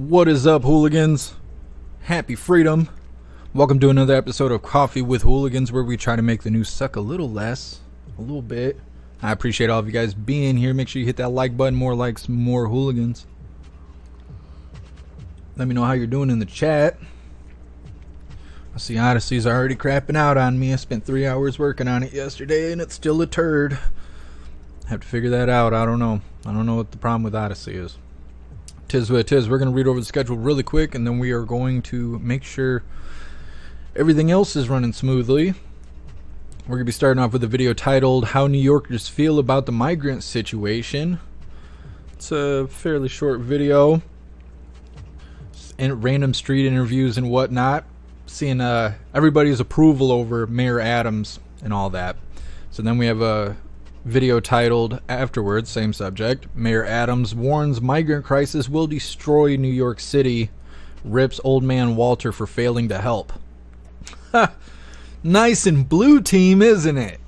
What is up, hooligans? Happy freedom. Welcome to another episode of Coffee with Hooligans, where we try to make the news suck a little less, a little bit. I appreciate all of you guys being here. Make sure you hit that like button. More likes, more hooligans. Let me know how you're doing in the chat. I see Odyssey's already crapping out on me. I spent 3 hours working on it yesterday and it's still a turd. Have to figure that out. I don't know what the problem with Odyssey is. Tis what it is. We're going to read over the schedule really quick, and then we are going to make sure everything else is running smoothly. We're going to be starting off with a video titled How New Yorkers Feel About the Migrant Situation. It's a fairly short video. And random street interviews and whatnot. Seeing everybody's approval over Mayor Adams and all that. So then we have a video titled afterwards, same subject. Mayor Adams warns migrant crisis will destroy New York City. Rips old man Walter for failing to help. Nice and blue team, isn't it?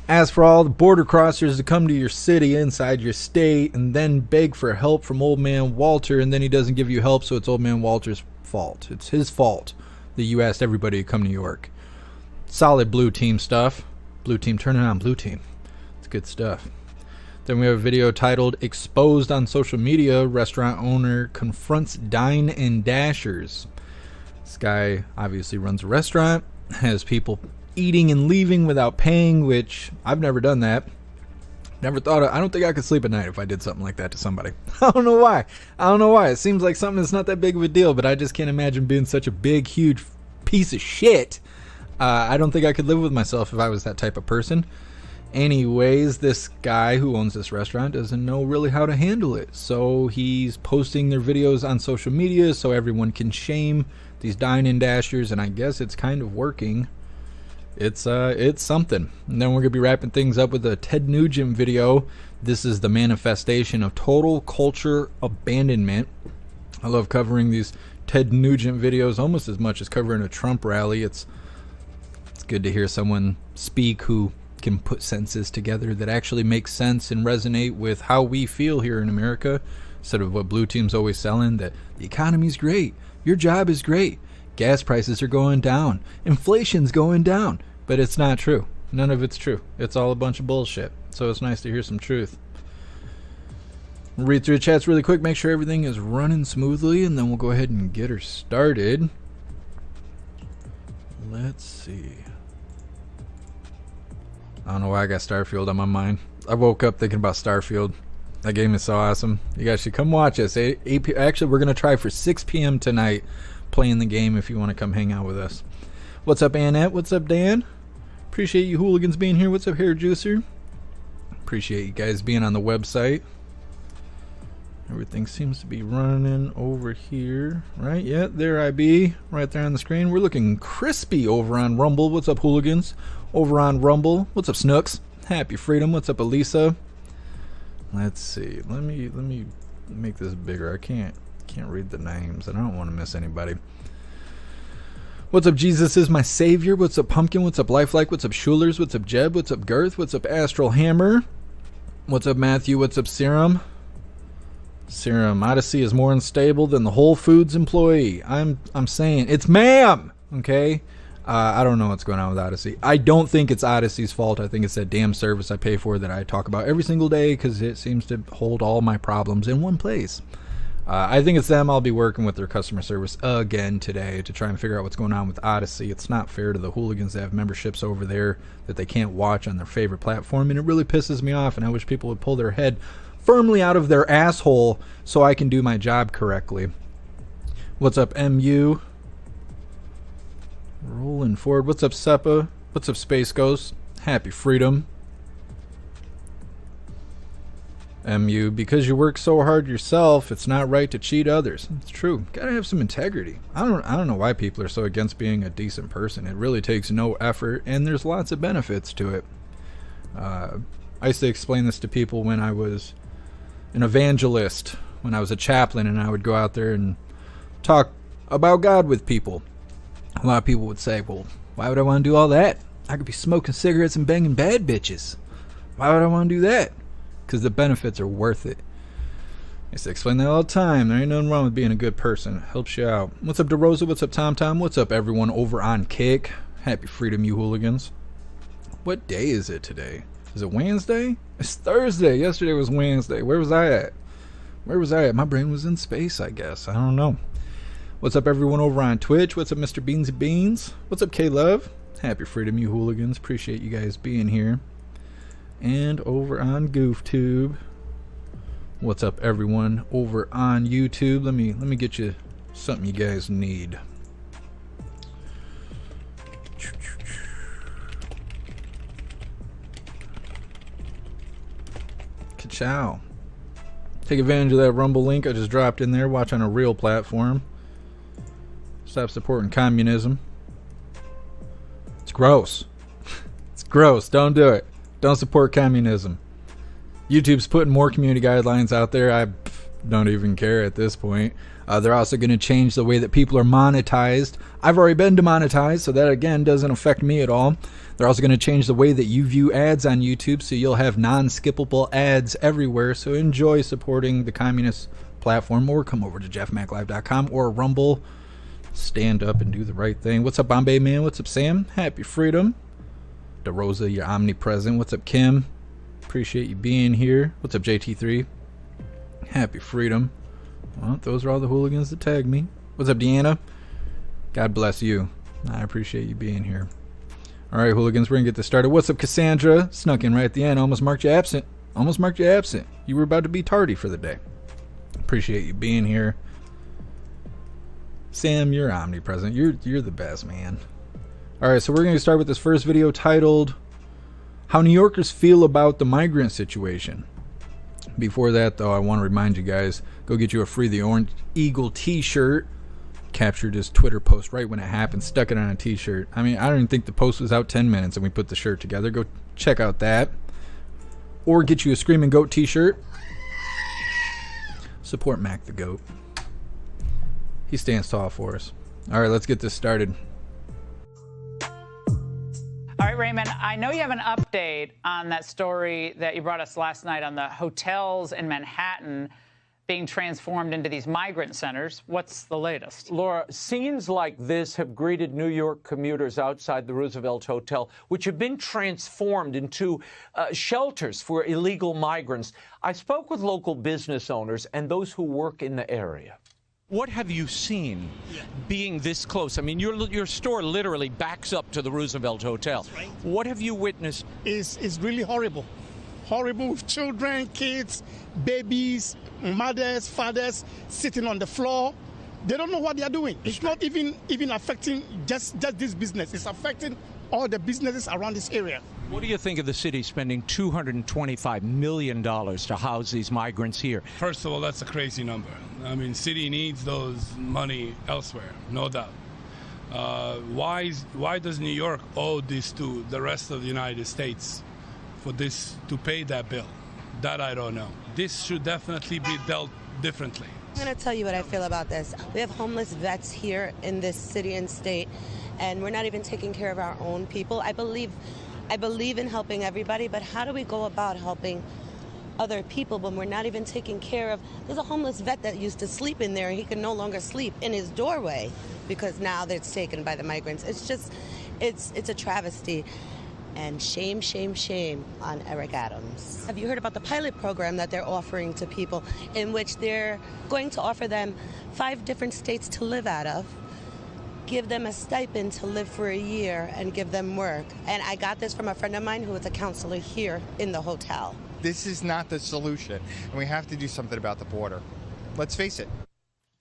As for all the border crossers to come to your city inside your state and then beg for help from old man Walter, and then he doesn't give you help, so it's old man Walter's fault. It's his fault that you asked everybody to come to New York. Solid blue team stuff. Blue team, turn it on, blue team. It's good stuff. Then we have a video titled Exposed on Social Media. Restaurant owner confronts Dine and Dashers. This guy obviously runs a restaurant, has people eating and leaving without paying, which I've never done that. Never thought of, I don't think I could sleep at night if I did something like that to somebody. I don't know why. It seems like something that's not that big of a deal, but I just can't imagine being such a big, huge piece of shit. I don't think I could live with myself if I was that type of person. Anyways, this guy who owns this restaurant doesn't know really how to handle it. So he's posting their videos on social media so everyone can shame these Dine and Dashers, and I guess it's kind of working. It's something. And then we're gonna be wrapping things up with a Ted Nugent video. This is the manifestation of total culture abandonment. I love covering these Ted Nugent videos almost as much as covering a Trump rally. It's good to hear someone speak who can put sentences together that actually make sense and resonate with how we feel here in America, instead of what blue team's always selling, that the economy's great, your job is great, gas prices are going down, inflation's going down. But it's not true. None of it's true. It's all a bunch of bullshit. So it's nice to hear some truth. We'll read through the chats really quick, make sure everything is running smoothly, and then we'll go ahead and get her started. Let's see. I don't know why I got Starfield on my mind. I woke up thinking about Starfield. That game is so awesome. You guys should come watch us. Actually, we're going to try for 6 p.m. tonight playing the game if you want to come hang out with us. What's up, Annette? What's up, Dan? Appreciate you hooligans being here. What's up, Hair Juicer? Appreciate you guys being on the website. Everything seems to be running over here. Right? Yeah, there I be. Right there on the screen. We're looking crispy over on Rumble. What's up, hooligans? Over on Rumble. What's up, Snooks? Happy freedom. What's up, Elisa? Let's see. Let me make this bigger. I can't read the names. I don't want to miss anybody. What's up, Jesus is my savior? What's up, Pumpkin? What's up, Lifelike? What's up, Schulers? What's up, Jeb? What's up, Girth? What's up, Astral Hammer? What's up, Matthew? What's up, Serum? Serum, Odyssey is more unstable than the Whole Foods employee. I'm saying it's ma'am. Okay. I don't know what's going on with Odyssey. I don't think it's Odyssey's fault. I think it's that damn service I pay for that I talk about every single day because it seems to hold all my problems in one place. I think it's them. I'll be working with their customer service again today to try and figure out what's going on with Odyssey. It's not fair to the hooligans that have memberships over there that they can't watch on their favorite platform, and it really pisses me off, and I wish people would pull their head firmly out of their asshole so I can do my job correctly. What's up, MU? Rolling forward. What's up, Seppa? What's up, Space Ghost? Happy freedom. MU, because you work so hard yourself, it's not right to cheat others. It's true. Gotta have some integrity. I don't know why people are so against being a decent person. It really takes no effort, and there's lots of benefits to it. I used to explain this to people when I was an evangelist, when I was a chaplain, and I would go out there and talk about God with people. A lot of people would say, well, why would I want to do all that? I could be smoking cigarettes and banging bad bitches. Why would I want to do that? Because the benefits are worth it. used to explain that all the time. There ain't nothing wrong with being a good person. Helps you out. What's up, DeRosa? What's up, TomTom? What's up, everyone over on Kick? Happy freedom, you hooligans. What day is it today? Is it Wednesday? It's Thursday. Yesterday was Wednesday. Where was I at? Where was I at? My brain was in space, I guess. I don't know. What's up, everyone over on Twitch? What's up, Mr. Beansy Beans? What's up, K-Love? Happy freedom, you hooligans. Appreciate you guys being here. And over on GoofTube. What's up, everyone over on YouTube? Let me get you something you guys need. Ka-chow. Take advantage of that Rumble link I just dropped in there. Watch on a real platform. Stop supporting communism. It's gross. It's gross. Don't do it. Don't support communism. YouTube's putting more community guidelines out there. I don't even care at this point. They're also going to change the way that people are monetized. I've already been demonetized, so that again doesn't affect me at all. They're also going to change the way that you view ads on YouTube, so you'll have non-skippable ads everywhere. So enjoy supporting the communist platform, or come over to jeffmaclive.com or Rumble. Stand up and do the right thing. What's up, Bombay Man? What's up, Sam? Happy freedom. DeRosa, you're omnipresent. What's up, Kim? Appreciate you being here. What's up, JT3? Happy freedom. Well, those are all the hooligans that tagged me. What's up, Deanna? God bless you. I appreciate you being here. All right, hooligans, we're going to get this started. What's up, Cassandra? Snuck in right at the end. Almost marked you absent. Almost marked you absent. You were about to be tardy for the day. Appreciate you being here. Sam, you're omnipresent. You're the best, man. All right, so we're going to start with this first video titled How New Yorkers Feel About the Migrant Situation. Before that, though, I want to remind you guys, go get you a free The Orange Eagle t-shirt. Captured his Twitter post right when it happened, stuck it on a t-shirt. I mean, I don't even think the post was out 10 minutes and we put the shirt together. Go check out that. Or get you a Screaming Goat t-shirt. Support Mac the Goat. He stands tall for us. All right, let's get this started. All right, Raymond, I know you have an update on that story that you brought us last night on the hotels in Manhattan being transformed into these migrant centers. What's the latest? Laura, scenes like this have greeted New York commuters outside the Roosevelt Hotel, which have been transformed into shelters for illegal migrants. I spoke with local business owners and those who work in the area. What have you seen being this close? I mean, your store literally backs up to the Roosevelt Hotel. That's right. What have you witnessed? Is really horrible. Horrible with children, kids, babies, mothers, fathers sitting on the floor. They don't know what they are doing. It's not even affecting just this business. It's affecting all the businesses around this area. What do you think of the city spending $225 million to house these migrants here? First of all, that's a crazy number. I mean, city needs those money elsewhere, no doubt. Why does New York owe this to the rest of the United States for this to pay that bill? That I don't know. This should definitely be dealt differently. I'm going to tell you what I feel about this. We have homeless vets here in this city and state, and we're not even taking care of our own people. I believe in helping everybody, but how do we go about helping other people when we're not even taking care of? There's a homeless vet that used to sleep in there, and he can no longer sleep in his doorway because now it's taken by the migrants. It's just, it's a travesty. And shame, shame, shame on Eric Adams. Have you heard about the pilot program that they're offering to people, in which they're going to offer them 5 different states to live out of, give them a stipend to live for a year, and give them work? And I got this from a friend of mine who is a counselor here in the hotel. This is not the solution, and we have to do something about the border. Let's face it.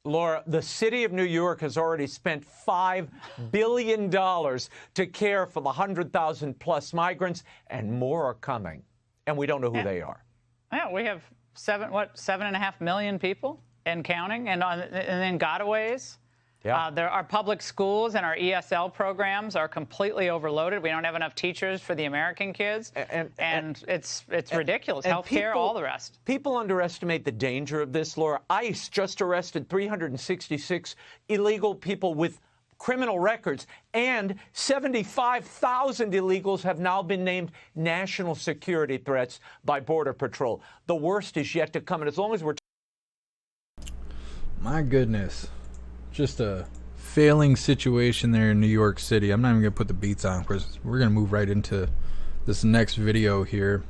Laura, the city of New York has already spent $5 billion to care for the 100,000 plus migrants, and more are coming. And we don't know who they are. Yeah, we have 7.5 million people and counting, and then gotaways. Yeah. Our public schools and our ESL programs are completely overloaded. We don't have enough teachers for the American kids, and it's ridiculous. Healthcare, all the rest. People underestimate the danger of this, Laura. ICE just arrested 366 illegal people with criminal records, and 75,000 illegals have now been named national security threats by Border Patrol. The worst is yet to come, and as long as we're My goodness. Just a failing situation there in New York City. I'm not even going to put the beats on because we're going to move right into this next video here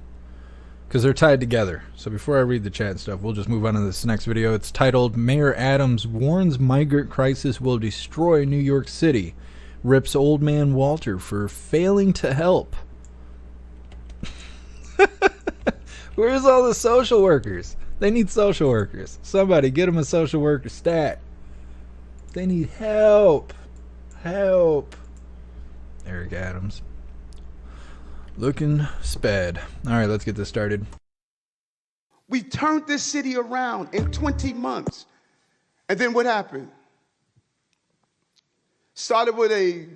because they're tied together. So before I read the chat and stuff, we'll just move on to this next video. It's titled, Mayor Adams warns migrant crisis will destroy New York City. Rips old man Walter for failing to help. Where's all the social workers? They need social workers. Somebody get them a social worker stat. They need help. Help. Eric Adams. Looking sped. All right, let's get this started. We turned this city around in 20 months. And then what happened? Started with a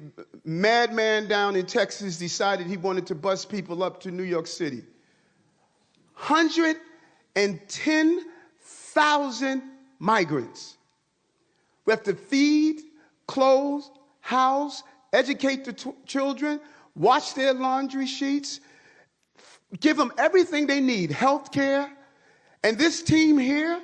madman down in Texas decided he wanted to bus people up to New York City. 110,000 migrants. We have to feed, clothe, house, educate the children, wash their laundry sheets, give them everything they need, health care. And this team here,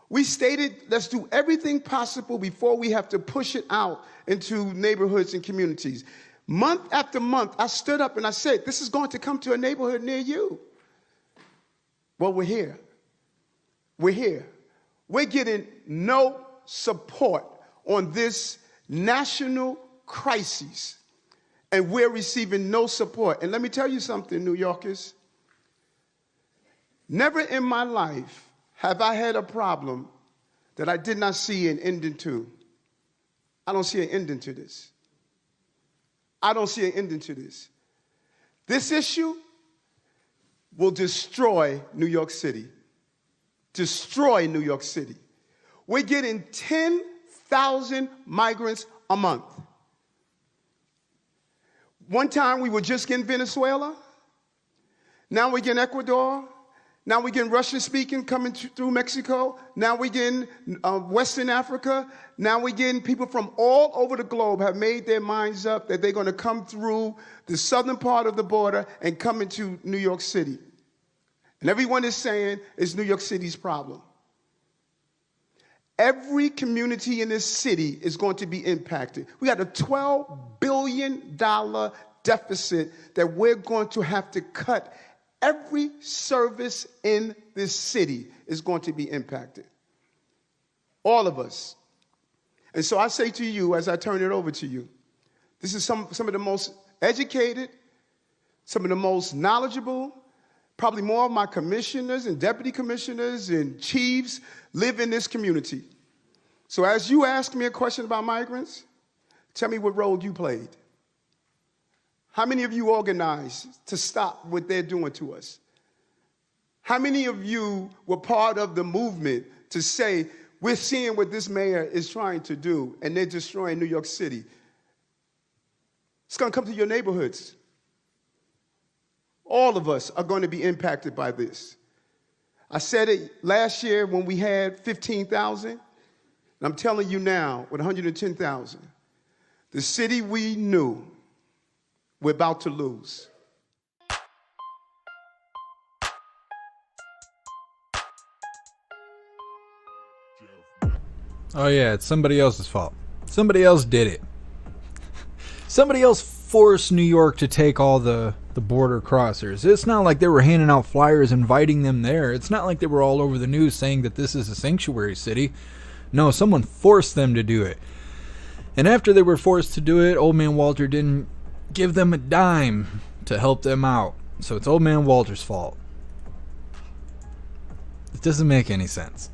we stated, let's do everything possible before we have to push it out into neighborhoods and communities. Month after month, I stood up and I said, this is going to come to a neighborhood near you. Well, we're here. We're here. We're getting no support on this national crisis, and we're receiving no support. And let me tell you something, New Yorkers. Never in my life have I had a problem that I did not see an ending to. I don't see an ending to this. I don't see an ending to this. This issue will destroy New York City. Destroy New York City. We're getting 10,000 migrants a month. One time we were just getting Venezuela. Now we're getting Ecuador. Now we're getting Russian-speaking coming through Mexico. Now we're getting Western Africa. Now we're getting people from all over the globe have made their minds up that they're going to come through the southern part of the border and come into New York City. And everyone is saying it's New York City's problem. Every community in this city is going to be impacted. We got a $12 billion deficit that we're going to have to cut. Every service in this city is going to be impacted. All of us. And so I say to you, as I turn it over to you, this is some of the most educated, some of the most knowledgeable, probably more of my commissioners and deputy commissioners and chiefs live in this community. So as you ask me a question about migrants, tell me what role you played. How many of you organized to stop what they're doing to us? How many of you were part of the movement to say, we're seeing what this mayor is trying to do, and they're destroying New York City? It's going to come to your neighborhoods. All of us are going to be impacted by this. I said it last year when we had 15,000, and I'm telling you now with 110,000. The city we knew we're about to lose. Oh yeah, it's somebody else's fault. Somebody else did it. Somebody else forced New York to take all the border crossers. It's not like they were handing out flyers inviting them there. It's not like they were all over the news saying that this is a sanctuary city. No, someone forced them to do it. And after they were forced to do it, old man Walter didn't give them a dime to help them out. So it's old man Walter's fault. It doesn't make any sense.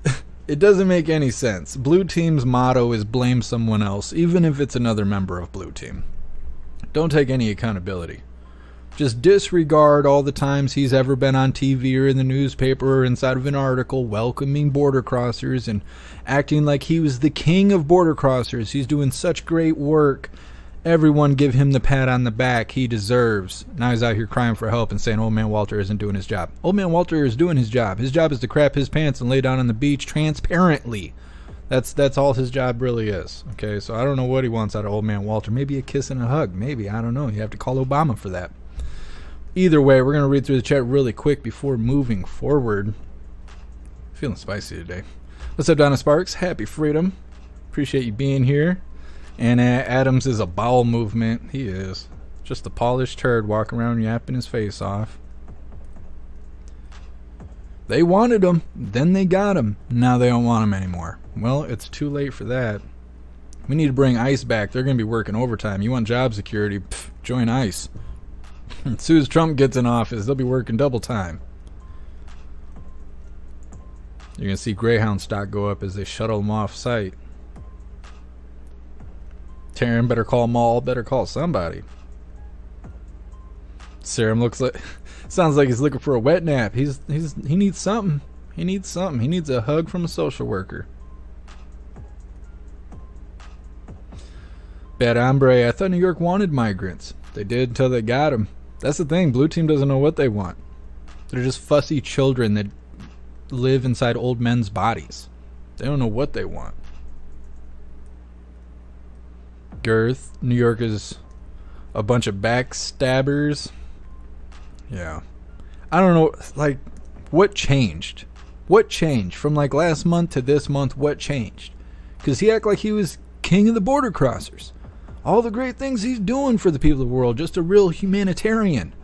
It doesn't make any sense. Blue Team's motto is blame someone else, even if it's another member of Blue Team. Don't take any accountability. Just disregard all the times he's ever been on TV or in the newspaper or inside of an article welcoming border crossers and acting like he was the king of border crossers. He's doing such great work. Everyone give him the pat on the back he deserves. Now he's out here crying for help and saying old man Walter isn't doing his job. Old man Walter is doing his job. His job is to crap his pants and lay down on the beach transparently. That's all his job really is. Okay, so I don't know what he wants out of old man Walter. Maybe a kiss and a hug. Maybe. I don't know. You have to call Obama for that. Either way, we're going to read through the chat really quick before moving forward. Feeling spicy today. What's up, Donna Sparks? Happy freedom. Appreciate you being here. And Adams is a bowel movement. He is. Just a polished turd walking around yapping his face off. They wanted him. Then they got him. Now they don't want him anymore. Well, it's too late for that. We need to bring ICE back. They're going to be working overtime. You want job security? Pff, join ICE. As soon as Trump gets in office, they'll be working double time. You're going to see Greyhound stock go up as they shuttle them off site. Taryn, better call Maul, better call somebody. Serum looks like, sounds like he's looking for a wet nap. He needs something. He needs something. He needs a hug from a social worker. Bad hombre, I thought New York wanted migrants. They did until they got them. That's the thing. Blue team doesn't know what they want. They're just fussy children that live inside old men's bodies. They don't know what they want. Girth, New York is a bunch of backstabbers. Yeah. I don't know, like, what changed? What changed from like last month to this month? What changed? Because he acted like he was king of the border crossers. All the great things he's doing for the people of the world, just a real humanitarian.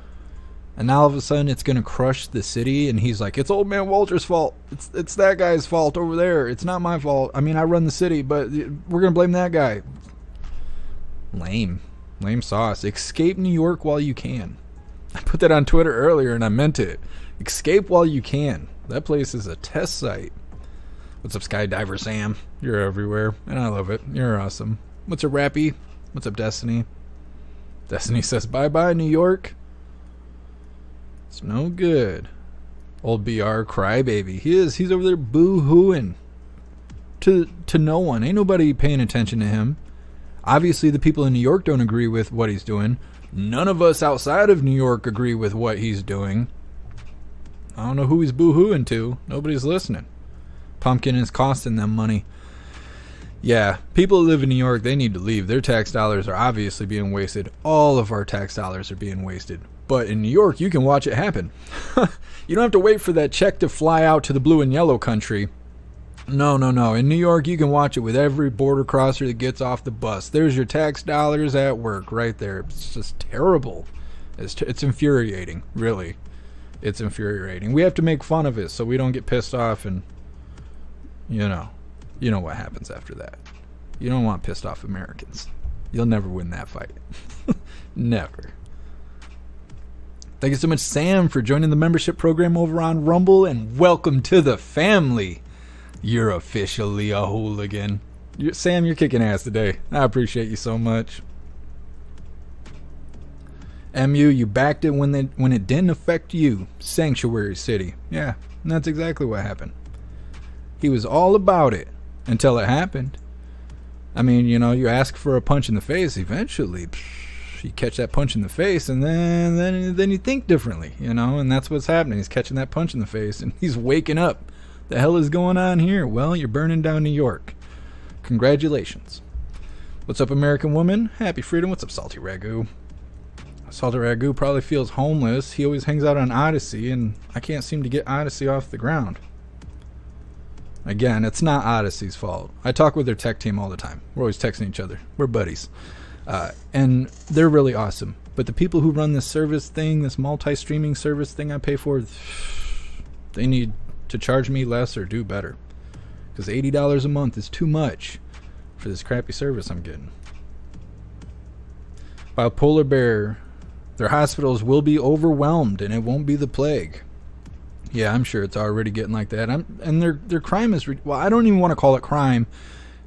And now all of a sudden it's going to crush the city, and he's like, it's old man Walter's fault. It's that guy's fault over there. It's not my fault. I mean, I run the city, but we're going to blame that guy. Lame. Lame sauce. Escape New York while you can. I put that on Twitter earlier, and I meant it. Escape while you can. That place is a test site. What's up, Skydiver Sam? You're everywhere, and I love it. You're awesome. What's up, Rappy? What's up, Destiny? Destiny says, bye-bye, New York. It's no good. Old BR crybaby. He's over there boo-hooing to no one. Ain't nobody paying attention to him. Obviously, the people in New York don't agree with what he's doing. None of us outside of New York agree with what he's doing. I don't know who he's boo-hooing to. Nobody's listening. Pumpkin is costing them money. Yeah, people who live in New York, they need to leave. Their tax dollars are obviously being wasted. All of our tax dollars are being wasted. But in New York, you can watch it happen. You don't have to wait for that check to fly out to the blue and yellow country. No. In New York, you can watch it with every border crosser that gets off the bus. There's your tax dollars at work right there. It's just terrible. It's infuriating, really. It's infuriating. We have to make fun of it so we don't get pissed off, and you know what happens after that. You don't want pissed off Americans. You'll never win that fight. Never. Thank you so much, Sam, for joining the membership program over on Rumble, and welcome to the family. You're officially a hooligan. Sam, you're kicking ass today. I appreciate you so much. MU, you backed it when it didn't affect you. Sanctuary City. Yeah, and that's exactly what happened. He was all about it until it happened. I mean, you ask for a punch in the face, eventually you catch that punch in the face, and then you think differently, and that's what's happening. He's catching that punch in the face, and he's waking up. The hell is going on here? Well, you're burning down New York. Congratulations. What's up, American woman? Happy freedom. What's up, Salty Ragu? Salty Ragu probably feels homeless. He always hangs out on Odyssey, and I can't seem to get Odyssey off the ground. Again, it's not Odyssey's fault. I talk with their tech team all the time. We're always texting each other. We're buddies. And they're really awesome. But the people who run this service thing, this multi-streaming service thing I pay for, they need to charge me less or do better. Because $80 a month is too much for this crappy service I'm getting. While Polar Bear, their hospitals will be overwhelmed, and it won't be the plague. Yeah, I'm sure it's already getting like that. And their crime is... well, I don't even want to call it crime,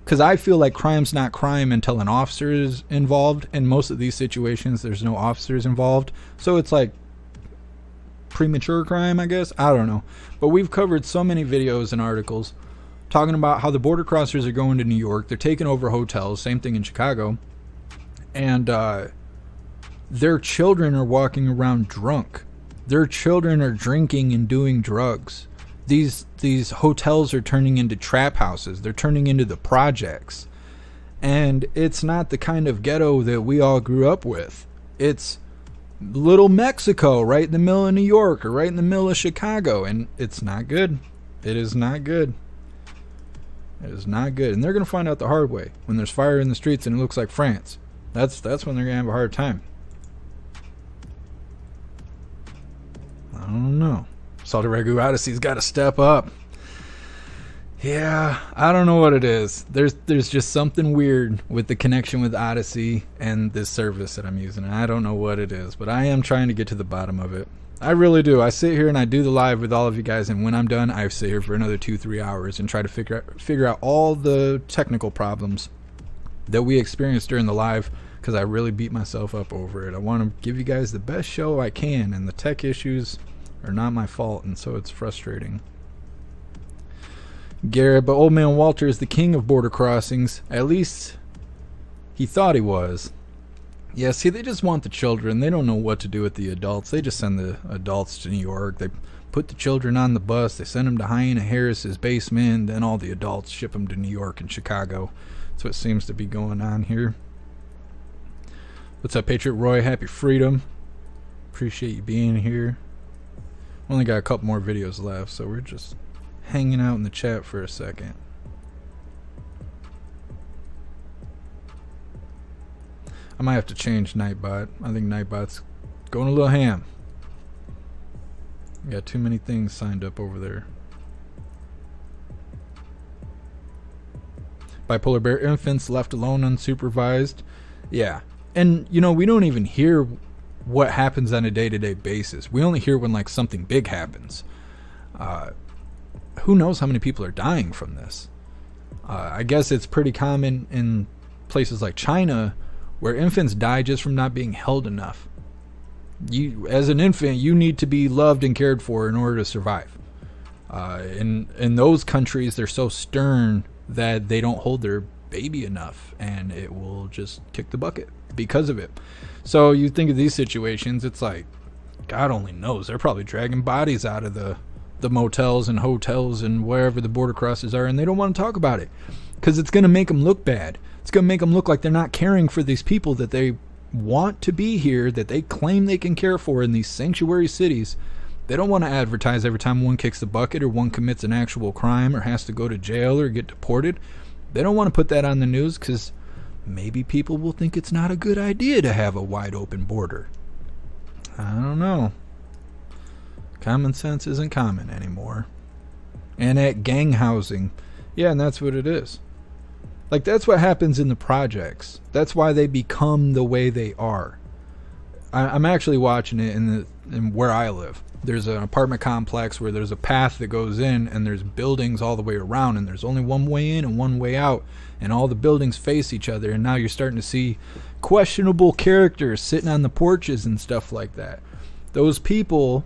because I feel like crime's not crime until an officer is involved. In most of these situations, there's no officers involved. So it's like premature crime, I guess. I don't know. But we've covered so many videos and articles talking about how the border crossers are going to New York. They're taking over hotels. Same thing in Chicago. And their children are walking around drunk. Their children are drinking and doing drugs. These hotels are turning into trap houses. They're turning into the projects. And it's not the kind of ghetto that we all grew up with. It's little Mexico right in the middle of New York or right in the middle of Chicago. And it's not good. It is not good. It is not good. And they're going to find out the hard way when there's fire in the streets and it looks like France. That's when they're going to have a hard time. I don't know. Salty Ragu Odyssey's got to step up. Yeah, I don't know what it is. There's just something weird with the connection with Odyssey and this service that I'm using. And I don't know what it is, but I am trying to get to the bottom of it. I really do. I sit here and I do the live with all of you guys, and when I'm done, I sit here for another 2-3 hours and try to figure out all the technical problems that we experienced during the live, because I really beat myself up over it. I want to give you guys the best show I can, and the tech issues are not my fault, and so it's frustrating. Garrett, but old man Walter is the king of border crossings. At least he thought he was. Yeah, see, they just want the children. They don't know what to do with the adults. They just send the adults to New York. They put the children on the bus. They send them to Hyena Harris's basement. Then all the adults ship them to New York and Chicago. That's what seems to be going on here. What's up, Patriot Roy? Happy freedom. Appreciate you being here. Only got a couple more videos left, so we're just hanging out in the chat for a second. I might have to change Nightbot. I think Nightbot's going a little ham. Got too many things signed up over there. Bipolar Bear infants left alone unsupervised. Yeah. And, you know, we don't even hear what happens on a day-to-day basis. We only hear when, like, something big happens. Who knows how many people are dying from this? I guess it's pretty common in places like China, where infants die just from not being held enough. You, as an infant, you need to be loved and cared for in order to survive. In those countries, they're so stern that they don't hold their baby enough, and it will just kick the bucket because of it. So you think of these situations, it's like, God only knows. They're probably dragging bodies out of the motels and hotels and wherever the border crossers are, and they don't want to talk about it because it's going to make them look bad. It's going to make them look like they're not caring for these people that they want to be here, that they claim they can care for in these sanctuary cities. They don't want to advertise every time one kicks the bucket or one commits an actual crime or has to go to jail or get deported. They don't want to put that on the news because maybe people will think it's not a good idea to have a wide open border. I don't know. Common sense isn't common anymore. And at gang housing. Yeah, and that's what it is. Like, that's what happens in the projects. That's why they become the way they are. I'm actually watching it in where I live. There's an apartment complex where there's a path that goes in, and there's buildings all the way around, and there's only one way in and one way out, and all the buildings face each other, and now you're starting to see questionable characters sitting on the porches and stuff like that. Those people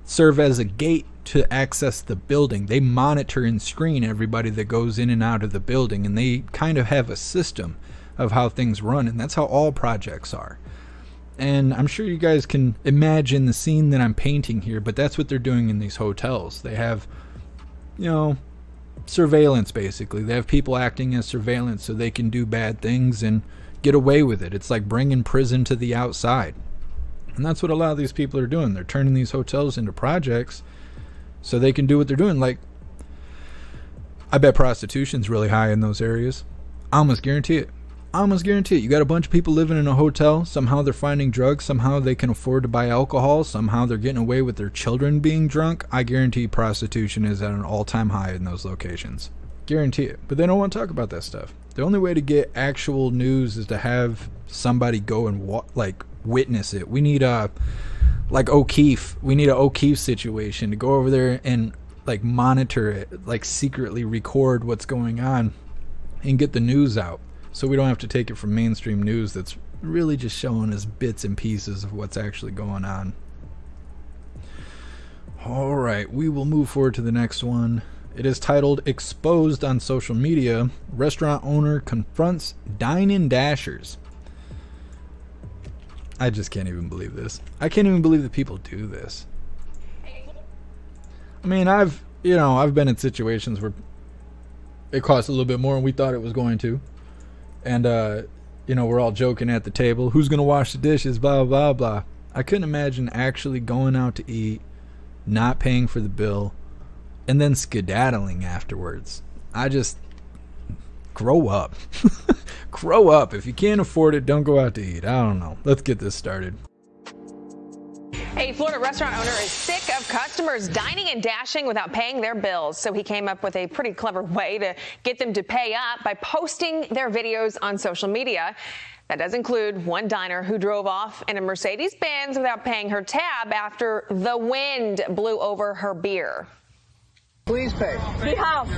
serve as a gate to access the building. They monitor and screen everybody that goes in and out of the building, and they kind of have a system of how things run, and that's how all projects are. And I'm sure you guys can imagine the scene that I'm painting here, but that's what they're doing in these hotels. They have, you know, surveillance, basically. They have people acting as surveillance so they can do bad things and get away with it. It's like bringing prison to the outside. And that's what a lot of these people are doing. They're turning these hotels into projects so they can do what they're doing. Like, I bet prostitution's really high in those areas. I almost guarantee it. You got a bunch of people living in a hotel. Somehow they're finding drugs. Somehow they can afford to buy alcohol. Somehow they're getting away with their children being drunk. I guarantee prostitution is at an all-time high in those locations. Guarantee it. But they don't want to talk about that stuff. The only way to get actual news is to have somebody go and witness it. We need like O'Keefe. We need an O'Keefe situation to go over there and like monitor it, like secretly record what's going on and get the news out. So we don't have to take it from mainstream news that's really just showing us bits and pieces of what's actually going on. All right, we will move forward to the next one. It is titled Exposed on Social Media. Restaurant owner confronts Dine Dashers. I just can't even believe this. I can't even believe that people do this. I mean, I've been in situations where it costs a little bit more than we thought it was going to. And, we're all joking at the table. Who's going to wash the dishes? Blah, blah, blah. I couldn't imagine actually going out to eat, not paying for the bill, and then skedaddling afterwards. grow up. Grow up. If you can't afford it, don't go out to eat. I don't know. Let's get this started. A Florida restaurant owner is sick of customers dining and dashing without paying their bills. So he came up with a pretty clever way to get them to pay up by posting their videos on social media. That does include one diner who drove off in a Mercedes-Benz without paying her tab after the wind blew over her beer. Please pay. They have.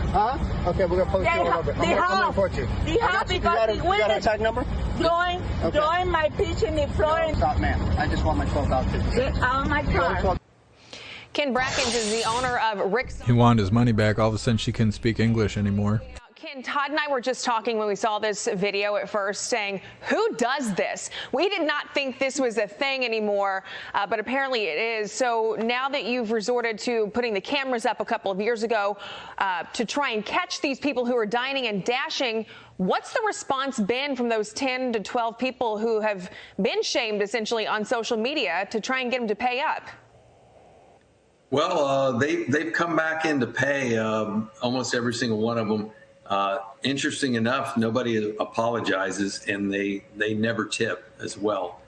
Huh? Okay, we're gonna post you all over. They I'm gonna have. report you. They have because you got a tag number? Join my pitch in the floor. Stop, ma'am. I just want my $12.50. Get out of my car. Ken Brackens is the owner of Rick's. He wanted his money back. All of a sudden, she couldn't speak English anymore. Ken, Todd and I were just talking when we saw this video at first saying, who does this? We did not think this was a thing anymore, but apparently it is. So now that you've resorted to putting the cameras up a couple of years ago to try and catch these people who are dining and dashing, what's the response been from those 10 to 12 people who have been shamed essentially on social media to try and get them to pay up? Well, they've come back in to pay, almost every single one of them. Interesting enough, nobody apologizes, and they never tip as well.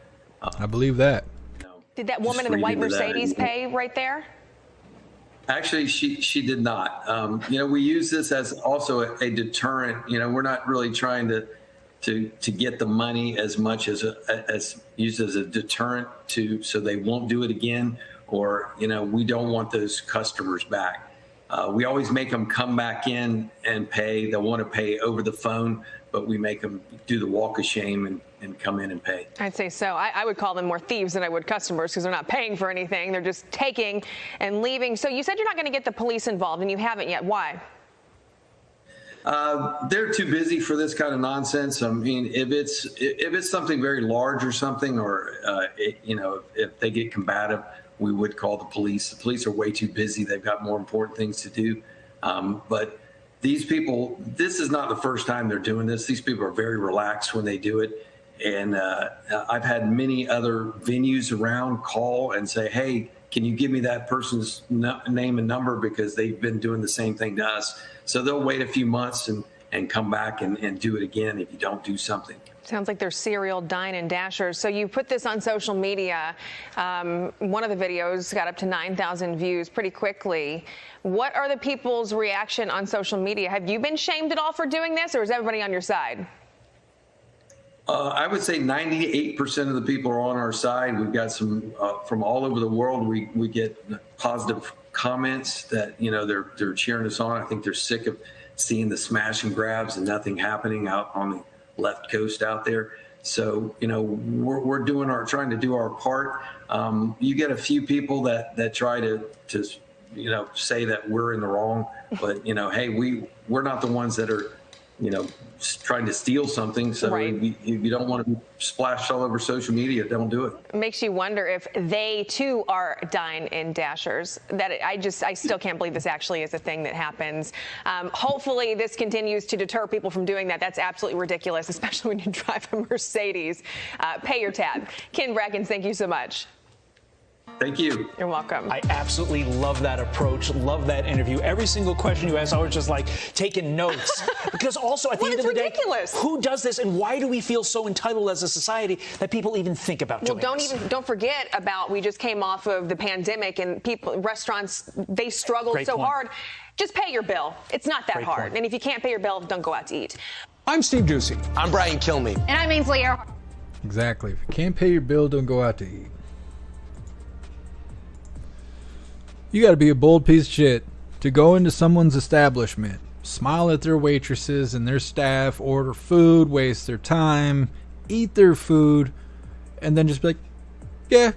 I believe that. Did that woman in the white Mercedes pay right there? Actually, she did not. We use this as also a deterrent. We're not really trying to get the money as much as used as a deterrent so they won't do it again, or we don't want those customers back. We always make them come back in and pay. They'll want to pay over the phone, but we make them do the walk of shame and come in and pay. I'd say so. I would call them more thieves than I would customers because they're not paying for anything. They're just taking and leaving. So you said you're not going to get the police involved, and you haven't yet. Why? They're too busy for this kind of nonsense. I mean, if it's something very large or something, or if they get combative, we would call the police. The police are way too busy. They've got more important things to do. But these people, this is not the first time they're doing this. These people are very relaxed when they do it. And I've had many other venues around call and say, hey, can you give me that person's name and number, because they've been doing the same thing to us. So they'll wait a few months and come back and do it again if you don't do something. Sounds like they're serial dine and dashers. So you put this on social media. One of the videos got up to 9,000 views pretty quickly. What are the people's reaction on social media? Have you been shamed at all for doing this, or is everybody on your side? I would say 98% of the people are on our side. We've got some from all over the world. We get positive comments that they're cheering us on. I think they're sick of seeing the smash and grabs and nothing happening out on the left coast out there. So we're trying to do our part. You get a few people that try to say that we're in the wrong, but hey, we're not the ones that are trying to steal something. So right. if you don't want to be splashed all over social media, don't do it. It makes you wonder if they too are dine and dashers. I still can't believe this actually is a thing that happens. Hopefully this continues to deter people from doing that. That's absolutely ridiculous, especially when you drive a Mercedes. Pay your tab. Ken Brackens, thank you so much. Thank you. You're welcome. I absolutely love that approach, love that interview. Every single question you asked, I was just like taking notes. Because also at the end of the day, who does this, and why do we feel so entitled as a society that people even think about doing this? Don't forget about, we just came off of the pandemic, and restaurants, they struggled so hard. Just pay your bill. It's not that hard. And if you can't pay your bill, don't go out to eat. I'm Steve Ducey. I'm Brian Kilmeade. And I'm Ainsley Earhart. Exactly. If you can't pay your bill, don't go out to eat. You got to be a bold piece of shit to go into someone's establishment, smile at their waitresses and their staff, order food, waste their time, eat their food, and then just be like, yeah,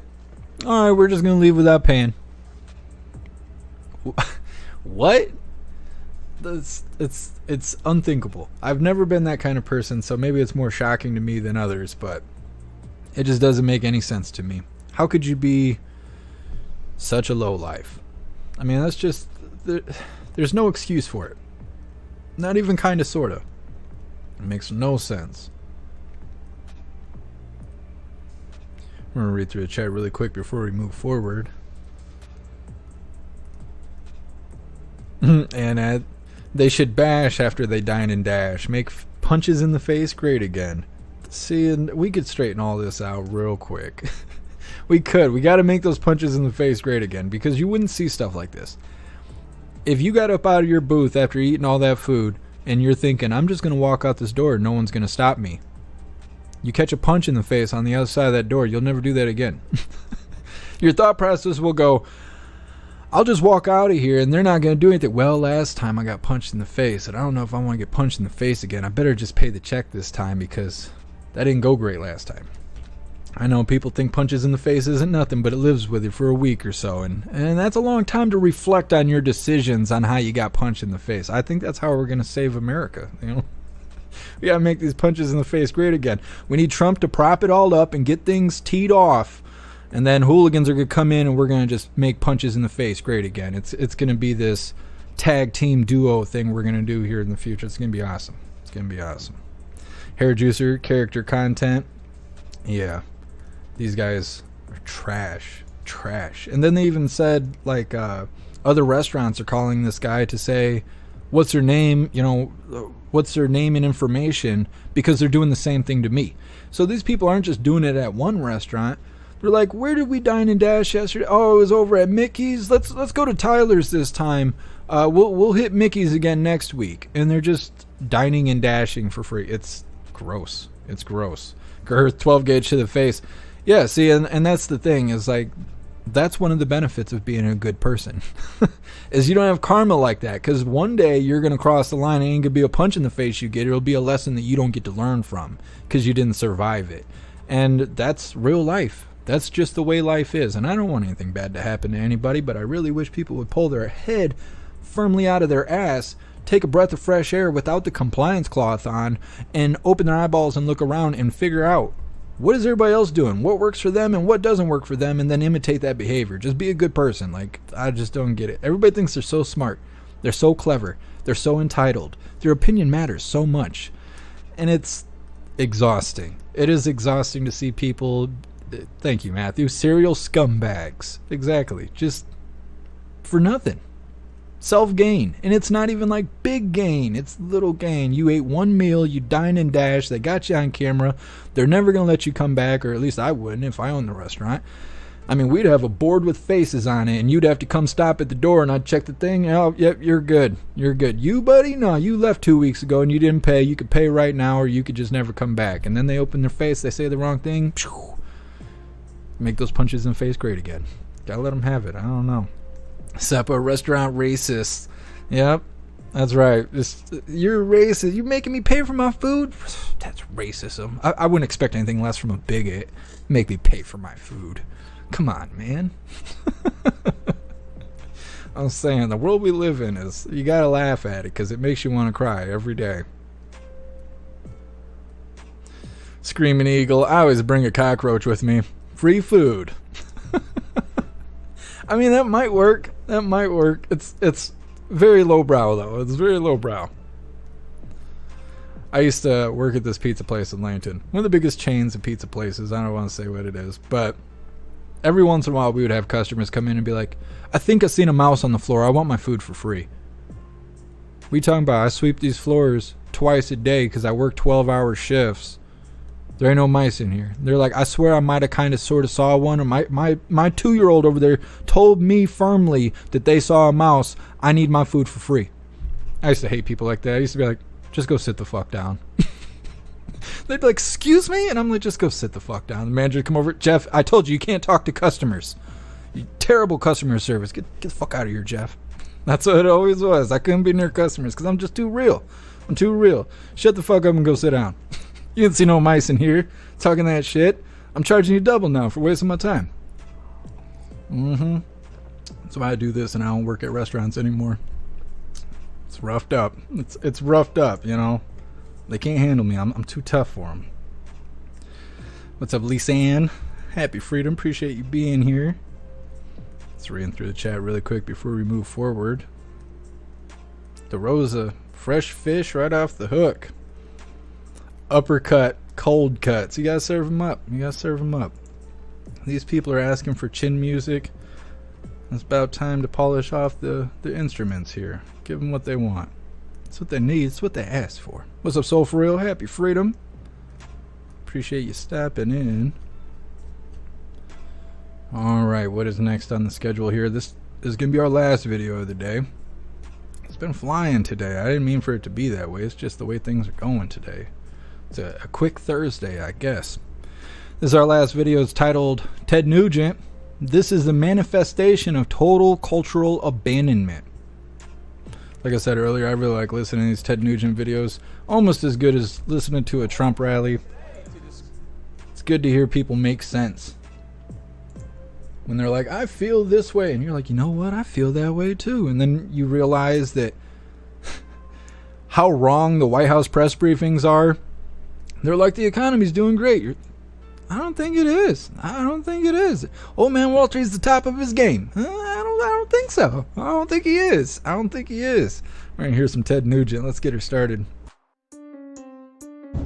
all right, we're just going to leave without paying. What? It's unthinkable. I've never been that kind of person, so maybe it's more shocking to me than others, but it just doesn't make any sense to me. How could you be such a lowlife? I mean, that's just, there's no excuse for it. Not even kind of, sort of. It makes no sense. I'm going to read through the chat really quick before we move forward. And They should bash after they dine and dash. Make punches in the face great again. See, and we could straighten all this out real quick. We could. We got to make those punches in the face great again, because you wouldn't see stuff like this. If you got up out of your booth after eating all that food and you're thinking, I'm just going to walk out this door, no one's going to stop me. You catch a punch in the face on the other side of that door, you'll never do that again. Your thought process will go, I'll just walk out of here and they're not going to do anything. Well, last time I got punched in the face, and I don't know if I want to get punched in the face again. I better just pay the check this time, because that didn't go great last time. I know people think punches in the face isn't nothing, but it lives with you for a week or so, and that's a long time to reflect on your decisions on how you got punched in the face. I think that's how we're going to save America, you know? We got to make these punches in the face great again. We need Trump to prop it all up and get things teed off, and then hooligans are going to come in and we're going to just make punches in the face great again. It's going to be this tag team duo thing we're going to do here in the future. It's going to be awesome. It's going to be awesome. Hair juicer, character content. Yeah. These guys are trash. And then they even said, like, other restaurants are calling this guy to say, what's their name, what's their name and information, because they're doing the same thing to me. So these people aren't just doing it at one restaurant. They're like, where did we dine and dash yesterday? Oh, it was over at Mickey's. Let's go to Tyler's this time. We'll hit Mickey's again next week. And they're just dining and dashing for free. It's gross. It's gross. Girth, 12 gauge to the face. Yeah, see, and that's the thing, is like, that's one of the benefits of being a good person, is you don't have karma like that, because one day you're going to cross the line and it ain't going to be a punch in the face you get. It'll be a lesson that you don't get to learn from because you didn't survive it. And that's real life. That's just the way life is. And I don't want anything bad to happen to anybody, but I really wish people would pull their head firmly out of their ass, take a breath of fresh air without the compliance cloth on, and open their eyeballs and look around and figure out, what is everybody else doing? What works for them and what doesn't work for them, and then imitate that behavior. Just be a good person. Like, I just don't get it. Everybody thinks they're so smart. They're so clever. They're so entitled. Their opinion matters so much. And it's exhausting. It is exhausting to see people, thank you, Matthew, serial scumbags. Exactly. Just for nothing. Self-gain. And it's not even like big gain. It's little gain. You ate one meal, you dine and dash, they got you on camera. They're never going to let you come back, or at least I wouldn't if I owned the restaurant. I mean, we'd have a board with faces on it, and you'd have to come stop at the door, and I'd check the thing. Oh, yep, you're good. You're good. You, buddy? No, you left 2 weeks ago, and you didn't pay. You could pay right now, or you could just never come back. And then they open their face, they say the wrong thing. Make those punches in the face great again. Gotta let them have it. I don't know. SEPA restaurant racist. Yep, that's right. You're racist. You're making me pay for my food? That's racism. I wouldn't expect anything less from a bigot. Make me pay for my food. Come on, man. I'm saying, the world we live in is, you gotta laugh at it because it makes you want to cry every day. Screaming Eagle. I always bring a cockroach with me. Free food. I mean, that might work. That might work. It's very lowbrow, though. It's very lowbrow. I used to work at this pizza place in Langton. One of the biggest chains of pizza places. I don't want to say what it is. But every once in a while, we would have customers come in and be like, I think I seen a mouse on the floor. I want my food for free. We talking about, I sweep these floors twice a day because I work 12-hour shifts. There ain't no mice in here. They're like, I swear I might have kind of sort of saw one. Or my 2-year-old over there told me firmly that they saw a mouse. I need my food for free. I used to hate people like that. I used to be like, just go sit the fuck down. They'd be like, excuse me? And I'm like, just go sit the fuck down. The manager would come over. Jeff, I told you can't talk to customers. You terrible customer service. Get the fuck out of here, Jeff. That's what it always was. I couldn't be near customers because I'm just too real. I'm too real. Shut the fuck up and go sit down. You didn't see no mice in here talking that shit. I'm charging you double now for wasting my time. That's why I do this and I don't work at restaurants anymore. It's roughed up. It's roughed up, you know. They can't handle me. I'm too tough for them. What's up, Lisa Ann? Happy Freedom. Appreciate you being here. Let's read through the chat really quick before we move forward. The Rosa, fresh fish right off the hook. Uppercut, cold cuts. You gotta serve them up. You gotta serve them up. These people are asking for chin music. It's about time to polish off the instruments here. Give them what they want. It's what they need. It's what they asked for. What's up, Soul For Real? Happy Freedom. Appreciate you stepping in. All right, what is next on the schedule here? This is going to be our last video of the day. It's been flying today. I didn't mean for it to be that way. It's just the way things are going today. It's a quick Thursday, I guess. This is our last video. It's titled Ted Nugent. This is the manifestation of total cultural abandonment. Like I said earlier, I really like listening to these Ted Nugent videos. Almost as good as listening to a Trump rally. It's good to hear people make sense. When they're like, I feel this way. And you're like, you know what? I feel that way too. And then you realize that how wrong the White House press briefings are. They're like, the economy's doing great. I don't think it is. I don't think it is. Old man Walter's the top of his game. I don't think so. I don't think he is. I don't think he is. All right, here's some Ted Nugent. Let's get her started.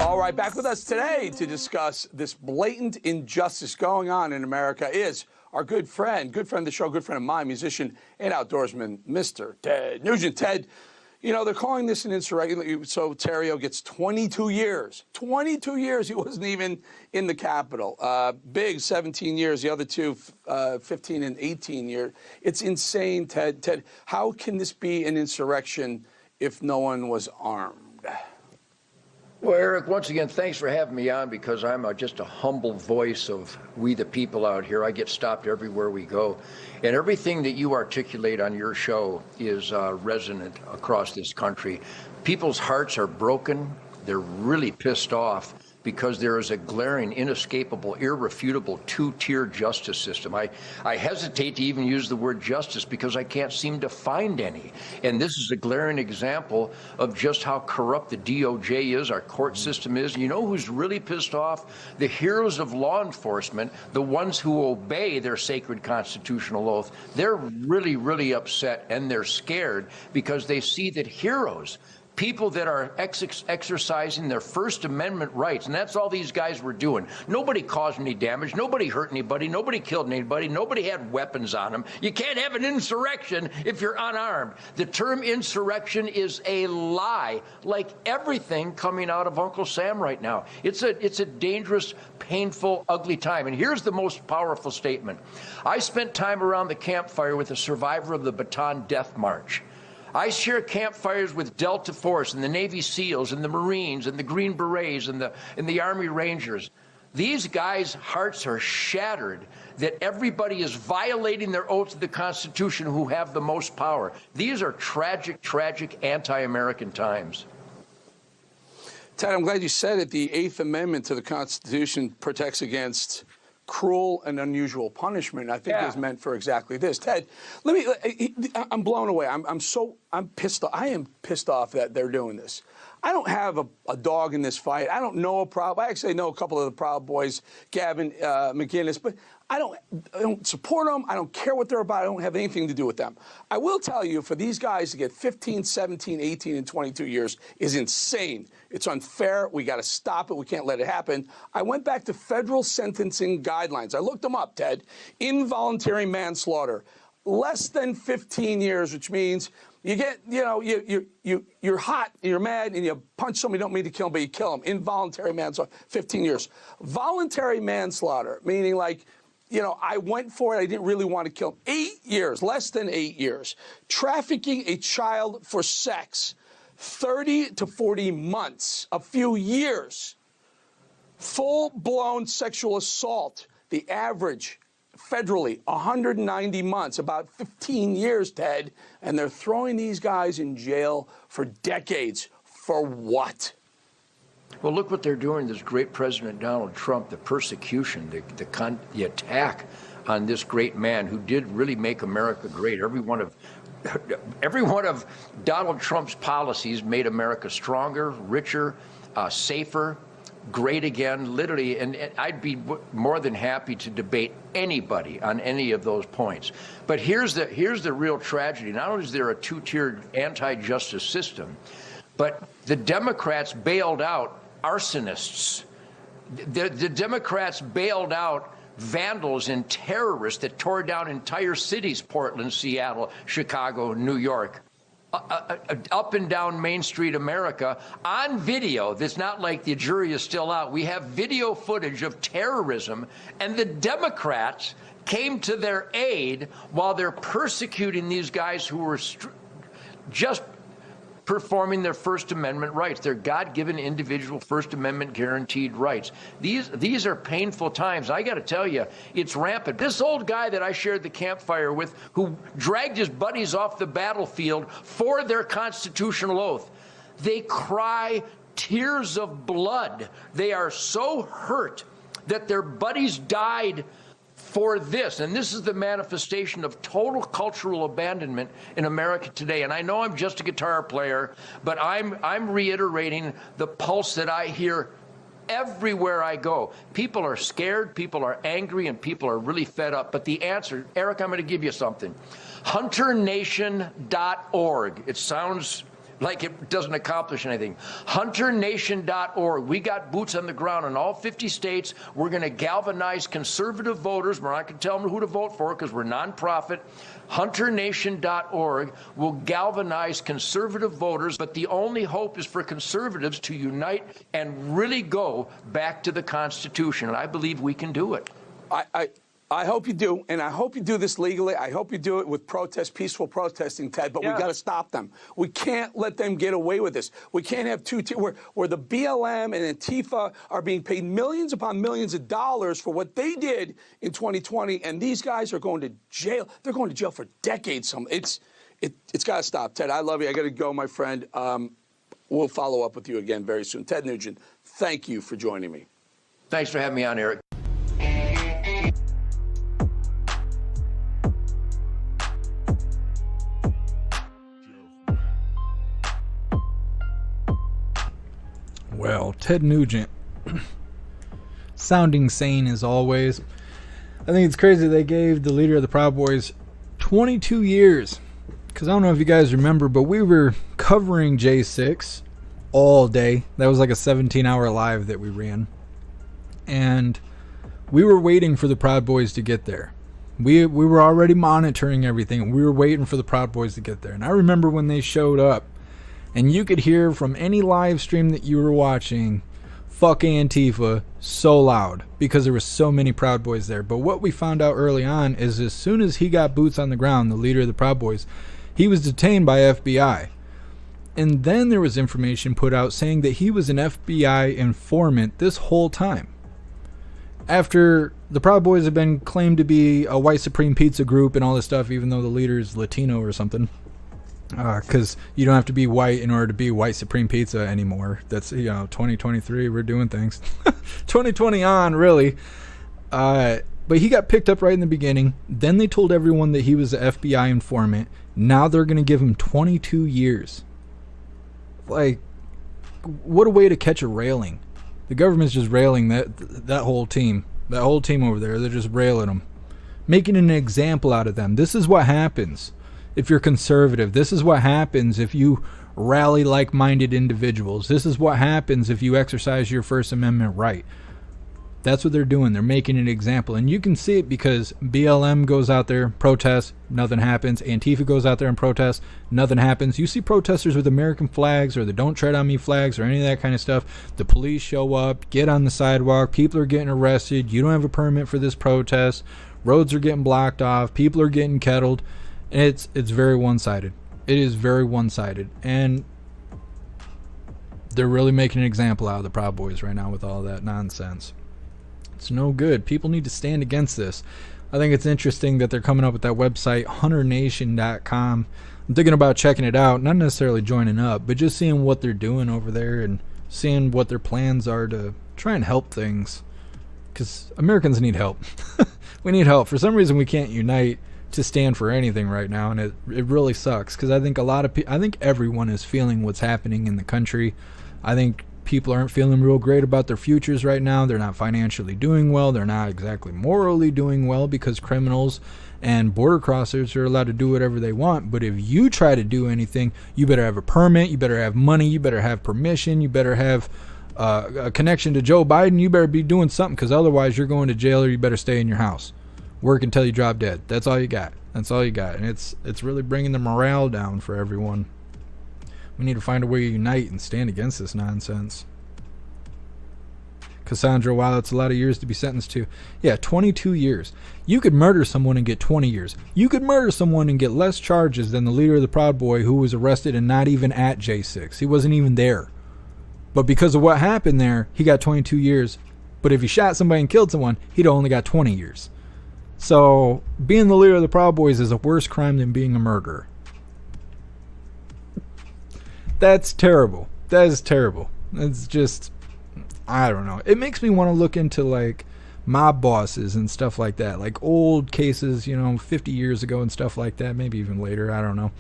All right, back with us today to discuss this blatant injustice going on in America is our good friend of the show, good friend of mine, musician and outdoorsman, Mr. Ted Nugent. Ted, you know, they're calling this an insurrection. So Terrio gets 22 years. 22 years he wasn't even in the Capitol. Big, 17 years. The other two, 15 and 18 years. It's insane, Ted. Ted, how can this be an insurrection if no one was armed? Well, Eric, once again, thanks for having me on, because I'm just a humble voice of we the people out here. I get stopped everywhere we go. And everything that you articulate on your show is resonant across this country. People's hearts are broken. They're really pissed off because there is a glaring, inescapable, irrefutable two-tier justice system. I hesitate to even use the word justice because I can't seem to find any. And this is a glaring example of just how corrupt the DOJ is, our court system is. You know who's really pissed off? The heroes of law enforcement, the ones who obey their sacred constitutional oath. They're really, really upset, and they're scared because they see that heroes, people that are exercising their First Amendment rights, and that's all these guys were doing. Nobody caused any damage. Nobody hurt anybody. Nobody killed anybody. Nobody had weapons on them. You can't have an insurrection if you're unarmed. The term insurrection is a lie, like everything coming out of Uncle Sam right now. It's a dangerous, painful, ugly time. And here's the most powerful statement. I spent time around the campfire with a survivor of the Bataan Death March. I share campfires with Delta Force and the Navy SEALs and the Marines and the Green Berets and the Army Rangers. These guys' hearts are shattered that everybody is violating their oath to the Constitution who have the most power. These are tragic, tragic anti-American times. Ted, I'm glad you said it. The Eighth Amendment to the Constitution protects against cruel and unusual punishment. I think is meant for exactly this. Ted, I'm blown away. I'm pissed off. I am pissed off that they're doing this. I don't have a dog in this fight. I don't know a Proud. I actually know a couple of the Proud Boys, Gavin McInnes, but I don't support them. I don't care what they're about. I don't have anything to do with them. I will tell you, for these guys to get 15, 17, 18, and 22 years is insane. It's unfair. We got to stop it. We can't let it happen. I went back to federal sentencing guidelines. I looked them up, Ted. Involuntary manslaughter, less than 15 years, which means you get, you're hot, you're mad, and you punch somebody, you don't mean to kill them, but you kill them. Involuntary manslaughter, 15 years. Voluntary manslaughter, meaning like, I went for it, I didn't really want to kill him. 8 years, less than 8 years. Trafficking a child for sex, 30 to 40 months, a few years. Full-blown sexual assault, the average federally, 190 months, about 15 years, Ted, and they're throwing these guys in jail for decades. For what? Well, look what they're doing. This great President Donald Trump, the persecution, the attack on this great man who did really make America great. Every one of Donald Trump's policies made America stronger, richer, safer, great again, literally, and I'd be more than happy to debate anybody on any of those points. But here's the real tragedy. Not only is there a two-tiered anti-justice system, but the Democrats bailed out arsonists. The Democrats bailed out vandals and terrorists that tore down entire cities, Portland, Seattle, Chicago, New York. up and down Main Street America on video. It's not like the jury is still out. We have video footage of terrorism, and the Democrats came to their aid while they're persecuting these guys who were just performing their First Amendment rights, their God-given individual First Amendment guaranteed rights. These are painful times. I got to tell you, it's rampant. This old guy that I shared the campfire with, who dragged his buddies off the battlefield for their constitutional oath, they cry tears of blood. They are so hurt that their buddies died for this. And this is the manifestation of total cultural abandonment in America today. And I know I'm just a guitar player, but I'm reiterating the pulse that I hear everywhere I go. People are scared, people are angry, and people are really fed up. But the answer, Eric, I'm going to give you something. HunterNation.org. It sounds like it doesn't accomplish anything. HunterNation.org. We got boots on the ground in all 50 states. We're going to galvanize conservative voters. We're not going to tell them who to vote for because we're nonprofit. HunterNation.org will galvanize conservative voters, but the only hope is for conservatives to unite and really go back to the Constitution. And I believe we can do it. I hope you do, and I hope you do this legally. I hope you do it with peaceful protesting, Ted, but we got to stop them. We can't let them get away with this. We can't have where the BLM and Antifa are being paid millions upon millions of dollars for what they did in 2020, and these guys are going to jail. They're going to jail for decades. It's got to stop. Ted, I love you. I got to go, my friend. We'll follow up with you again very soon. Ted Nugent, thank you for joining me. Thanks for having me on, Eric. Well, Ted Nugent, sounding sane as always. I think it's crazy they gave the leader of the Proud Boys 22 years. Because I don't know if you guys remember, but we were covering J6 all day. That was like a 17-hour live that we ran. And we were waiting for the Proud Boys to get there. We were already monitoring everything. We were waiting for the Proud Boys to get there. And I remember when they showed up, and you could hear from any live stream that you were watching, fuck Antifa, so loud because there were so many Proud Boys there. But what we found out early on is as soon as he got boots on the ground, the leader of the Proud Boys, he was detained by FBI. And then there was information put out saying that he was an FBI informant this whole time. After the Proud Boys have been claimed to be a white supreme pizza group and all this stuff, even though the leader is Latino or something. Because you don't have to be white in order to be white supreme pizza anymore. That's 2023, we're doing things. 2020 on, really. But he got picked up right in the beginning. Then they told everyone that he was an FBI informant. Now they're going to give him 22 years. Like, what a way to catch a railing. The government's just railing that whole team. That whole team over there, they're just railing them. Making an example out of them. This is what happens if you're conservative. This is what happens if you rally like-minded individuals. This is what happens if you exercise your First Amendment right. That's what they're doing. They're making an example. And you can see it because BLM goes out there, protests, nothing happens. Antifa goes out there and protests, nothing happens. You see protesters with American flags or the Don't Tread on Me flags or any of that kind of stuff. The police show up, get on the sidewalk. People are getting arrested. You don't have a permit for this protest. Roads are getting blocked off. People are getting kettled. And it's very one-sided. It is very one-sided. And they're really making an example out of the Proud Boys right now with all that nonsense. It's no good. People need to stand against this. I think it's interesting that they're coming up with that website, HunterNation.com. I'm thinking about checking it out, not necessarily joining up, but just seeing what they're doing over there and seeing what their plans are to try and help things. Because Americans need help. We need help. For some reason, we can't unite to stand for anything right now, and it really sucks. Because I think I think everyone is feeling what's happening in the country. I think people aren't feeling real great about their futures right now. They're not financially doing well. They're not exactly morally doing well because criminals and border crossers are allowed to do whatever they want. But if you try to do anything, you better have a permit. You better have money. You better have permission. You better have a connection to Joe Biden. You better be doing something because otherwise you're going to jail or you better stay in your house. Work until you drop dead. That's all you got. That's all you got. And it's really bringing the morale down for everyone. We need to find a way to unite and stand against this nonsense. Cassandra, wow, that's a lot of years to be sentenced to. Yeah, 22 years. You could murder someone and get 20 years. You could murder someone and get less charges than the leader of the Proud Boy who was arrested and not even at J6. He wasn't even there. But because of what happened there, he got 22 years. But if he shot somebody and killed someone, he'd only got 20 years. So being the leader of the Proud Boys is a worse crime than being a murderer. That's terrible. That is terrible. It's just, I don't know. It makes me want to look into like mob bosses and stuff like that. Like old cases, 50 years ago and stuff like that. Maybe even later. I don't know.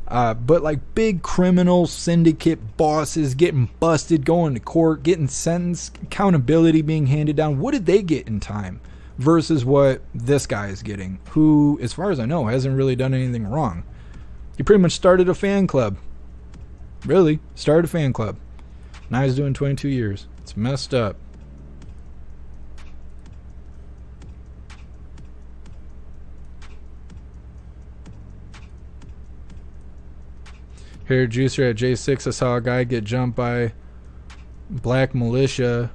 But like big criminal syndicate bosses getting busted, going to court, getting sentenced, accountability being handed down. What did they get in time versus what this guy is getting, who, as far as I know, hasn't really done anything wrong. He pretty much started a fan club. Really, started a fan club. Now he's doing 22 years. It's messed up. Here, Juicer at J6, I saw a guy get jumped by black militia.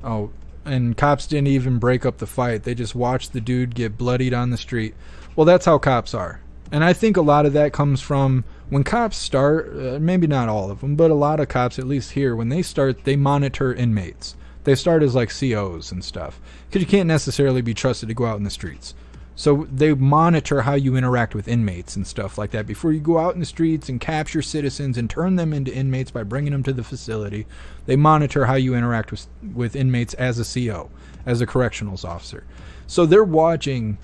Oh, and cops didn't even break up the fight. They just watched the dude get bloodied on the street. Well, that's how cops are. And I think a lot of that comes from when cops start, maybe not all of them, but a lot of cops, at least here, when they start, they monitor inmates. They start as like COs and stuff. Because you can't necessarily be trusted to go out in the streets. So they monitor how you interact with inmates and stuff like that. Before you go out in the streets and capture citizens and turn them into inmates by bringing them to the facility, they monitor how you interact with inmates as a CO, as a correctionals officer. So they're watching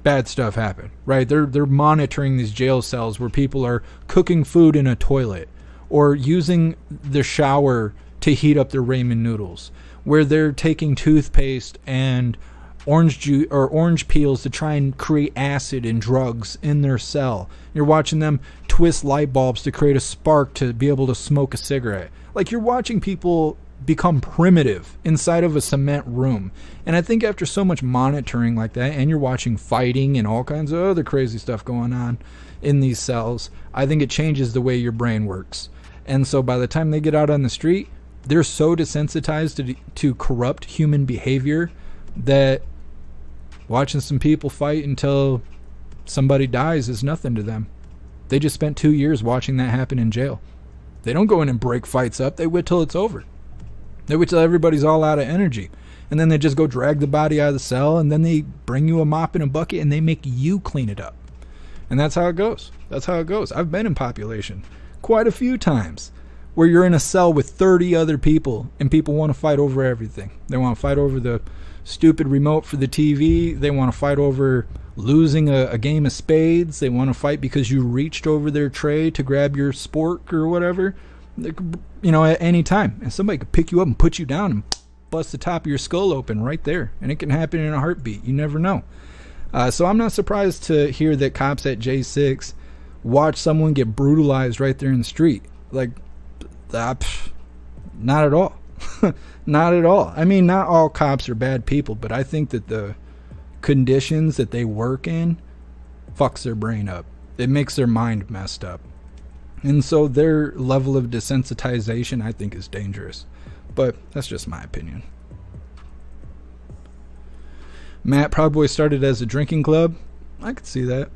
bad stuff happen, right? They're monitoring these jail cells where people are cooking food in a toilet or using the shower to heat up their ramen noodles, where they're taking toothpaste and orange juice or orange peels to try and create acid and drugs in their cell. You're watching them twist light bulbs to create a spark to be able to smoke a cigarette. Like, you're watching people become primitive inside of a cement room. And I think after so much monitoring like that, and you're watching fighting and all kinds of other crazy stuff going on in these cells, I think it changes the way your brain works. And so by the time they get out on the street, they're so desensitized to corrupt human behavior that watching some people fight until somebody dies is nothing to them. They just spent 2 years watching that happen in jail. They don't go in and break fights up. They wait till it's over. They wait till everybody's all out of energy. And then they just go drag the body out of the cell, and then they bring you a mop and a bucket, and they make you clean it up. And that's how it goes. That's how it goes. I've been in population quite a few times where you're in a cell with 30 other people, and people want to fight over everything. They want to fight over the stupid remote for the TV. They want to fight over losing a game of spades. They want to fight because you reached over their tray to grab your spork or whatever. At any time. And somebody could pick you up and put you down and bust the top of your skull open right there. And it can happen in a heartbeat. You never know. So I'm not surprised to hear that cops at J6 watch someone get brutalized right there in the street. Like, not at all. Not at all. I mean, not all cops are bad people, but I think that the conditions that they work in fucks their brain up. It makes their mind messed up. And so their level of desensitization, I think, is dangerous. But that's just my opinion. Matt, Proud Boy started as a drinking club. I could see that.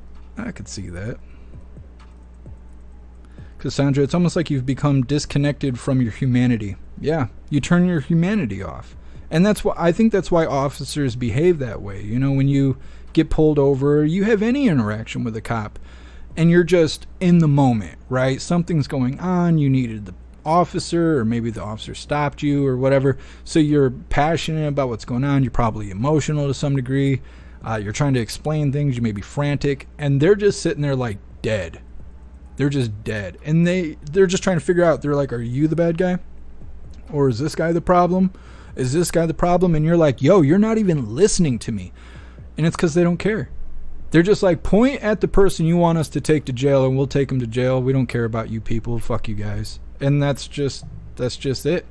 Cassandra, it's almost like you've become disconnected from your humanity. Yeah, you turn your humanity off. And I think that's why officers behave that way. When you get pulled over, you have any interaction with a cop, and you're just in the moment, right? Something's going on, you needed the officer, or maybe the officer stopped you or whatever. So you're passionate about what's going on. You're probably emotional to some degree. You're trying to explain things. You may be frantic, and they're just sitting there like dead. They're just dead. And they're just trying to figure out, they're like, are you the bad guy? Or is this guy the problem? Is this guy the problem? And you're like, yo, you're not even listening to me. And it's because they don't care. They're just like, point at the person you want us to take to jail and we'll take them to jail. We don't care about you people. Fuck you guys. And that's just it.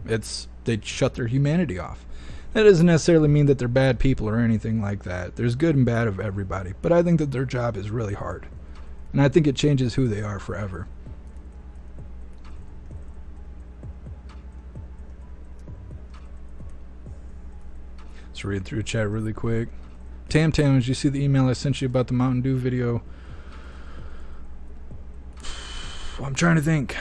They shut their humanity off. That doesn't necessarily mean that they're bad people or anything like that. There's good and bad of everybody. But I think that their job is really hard. And I think it changes who they are forever. Let's read through chat really quick. Tam, did you see the email I sent you about the Mountain Dew video? I'm trying to think.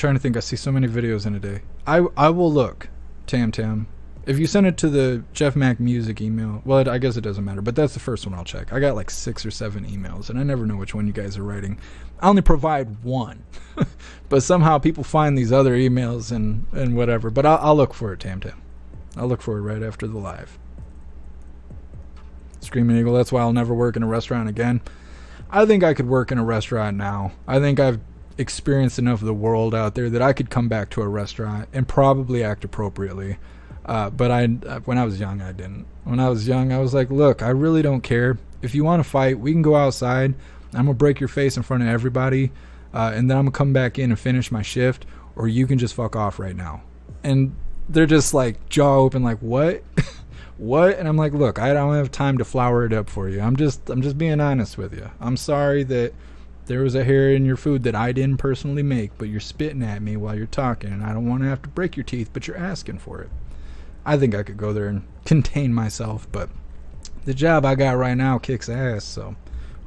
I see so many videos in a day. I will look, Tam. If you send it to the Jeff Mac Music email, well, I guess it doesn't matter, but that's the first one I'll check. I got like 6 or 7 emails, and I never know which one you guys are writing. I only provide one, but somehow people find these other emails and whatever. But I'll look for it, Tam. I'll look for it right after the live. Screaming Eagle, that's why I'll never work in a restaurant again. I think I could work in a restaurant now. I think I've experienced enough of the world out there that I could come back to a restaurant and probably act appropriately. But when I was young, I didn't. When I was young, I was like, look, I really don't care. If you want to fight, we can go outside. I'm going to break your face in front of everybody. And then I'm going to come back in and finish my shift. Or you can just fuck off right now. And they're just like jaw open like, what? What? And I'm like, look, I don't have time to flower it up for you. I'm just being honest with you. I'm sorry that there was a hair in your food that I didn't personally make, but you're spitting at me while you're talking, and I don't want to have to break your teeth, but you're asking for it. I think I could go there and contain myself, but the job I got right now kicks ass, so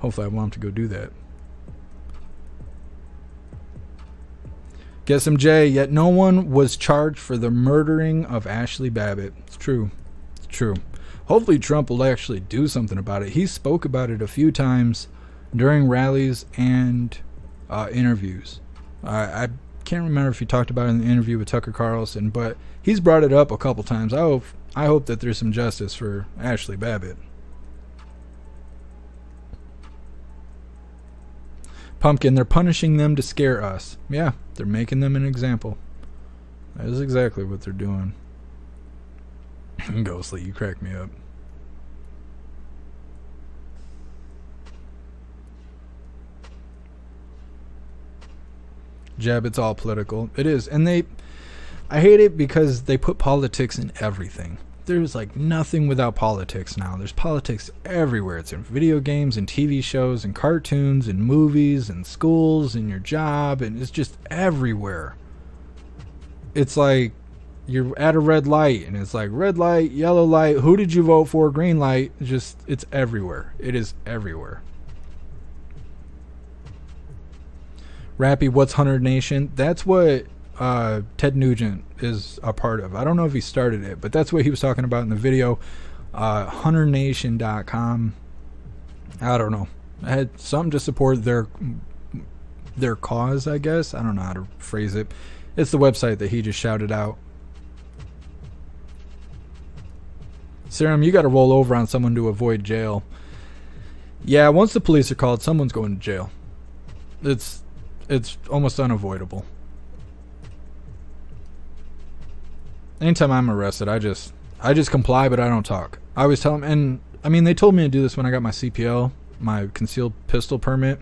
hopefully I won't have to go do that. Get some J, yet no one was charged for the murdering of Ashley Babbitt. It's true. It's true. Hopefully Trump will actually do something about it. He spoke about it a few times during rallies and interviews. I can't remember if he talked about it in the interview with Tucker Carlson, but he's brought it up a couple times. I hope that there's some justice for Ashley Babbitt. Pumpkin, they're punishing them to scare us. Yeah, they're making them an example. That is exactly what they're doing. Ghostly, you crack me up. Jeb, it's all political. It is. And I hate it because they put politics in everything. There's like nothing without politics now. There's politics everywhere. It's in video games and TV shows and cartoons and movies and schools and your job, and it's just everywhere. It's like you're at a red light and it's like red light, yellow light, who did you vote for, green light? It's everywhere. It is everywhere. Rappy, what's Hunter Nation? That's what Ted Nugent is a part of. I don't know if he started it, but that's what he was talking about in the video. HunterNation.com. I don't know. I had something to support their cause, I guess. I don't know how to phrase it. It's the website that he just shouted out. Serum, you got to roll over on someone to avoid jail. Yeah, once the police are called, someone's going to jail. It's almost unavoidable. Anytime I'm arrested, I just comply, but I don't talk. I always tell them, and I mean, they told me to do this when I got my CPL, my concealed pistol permit,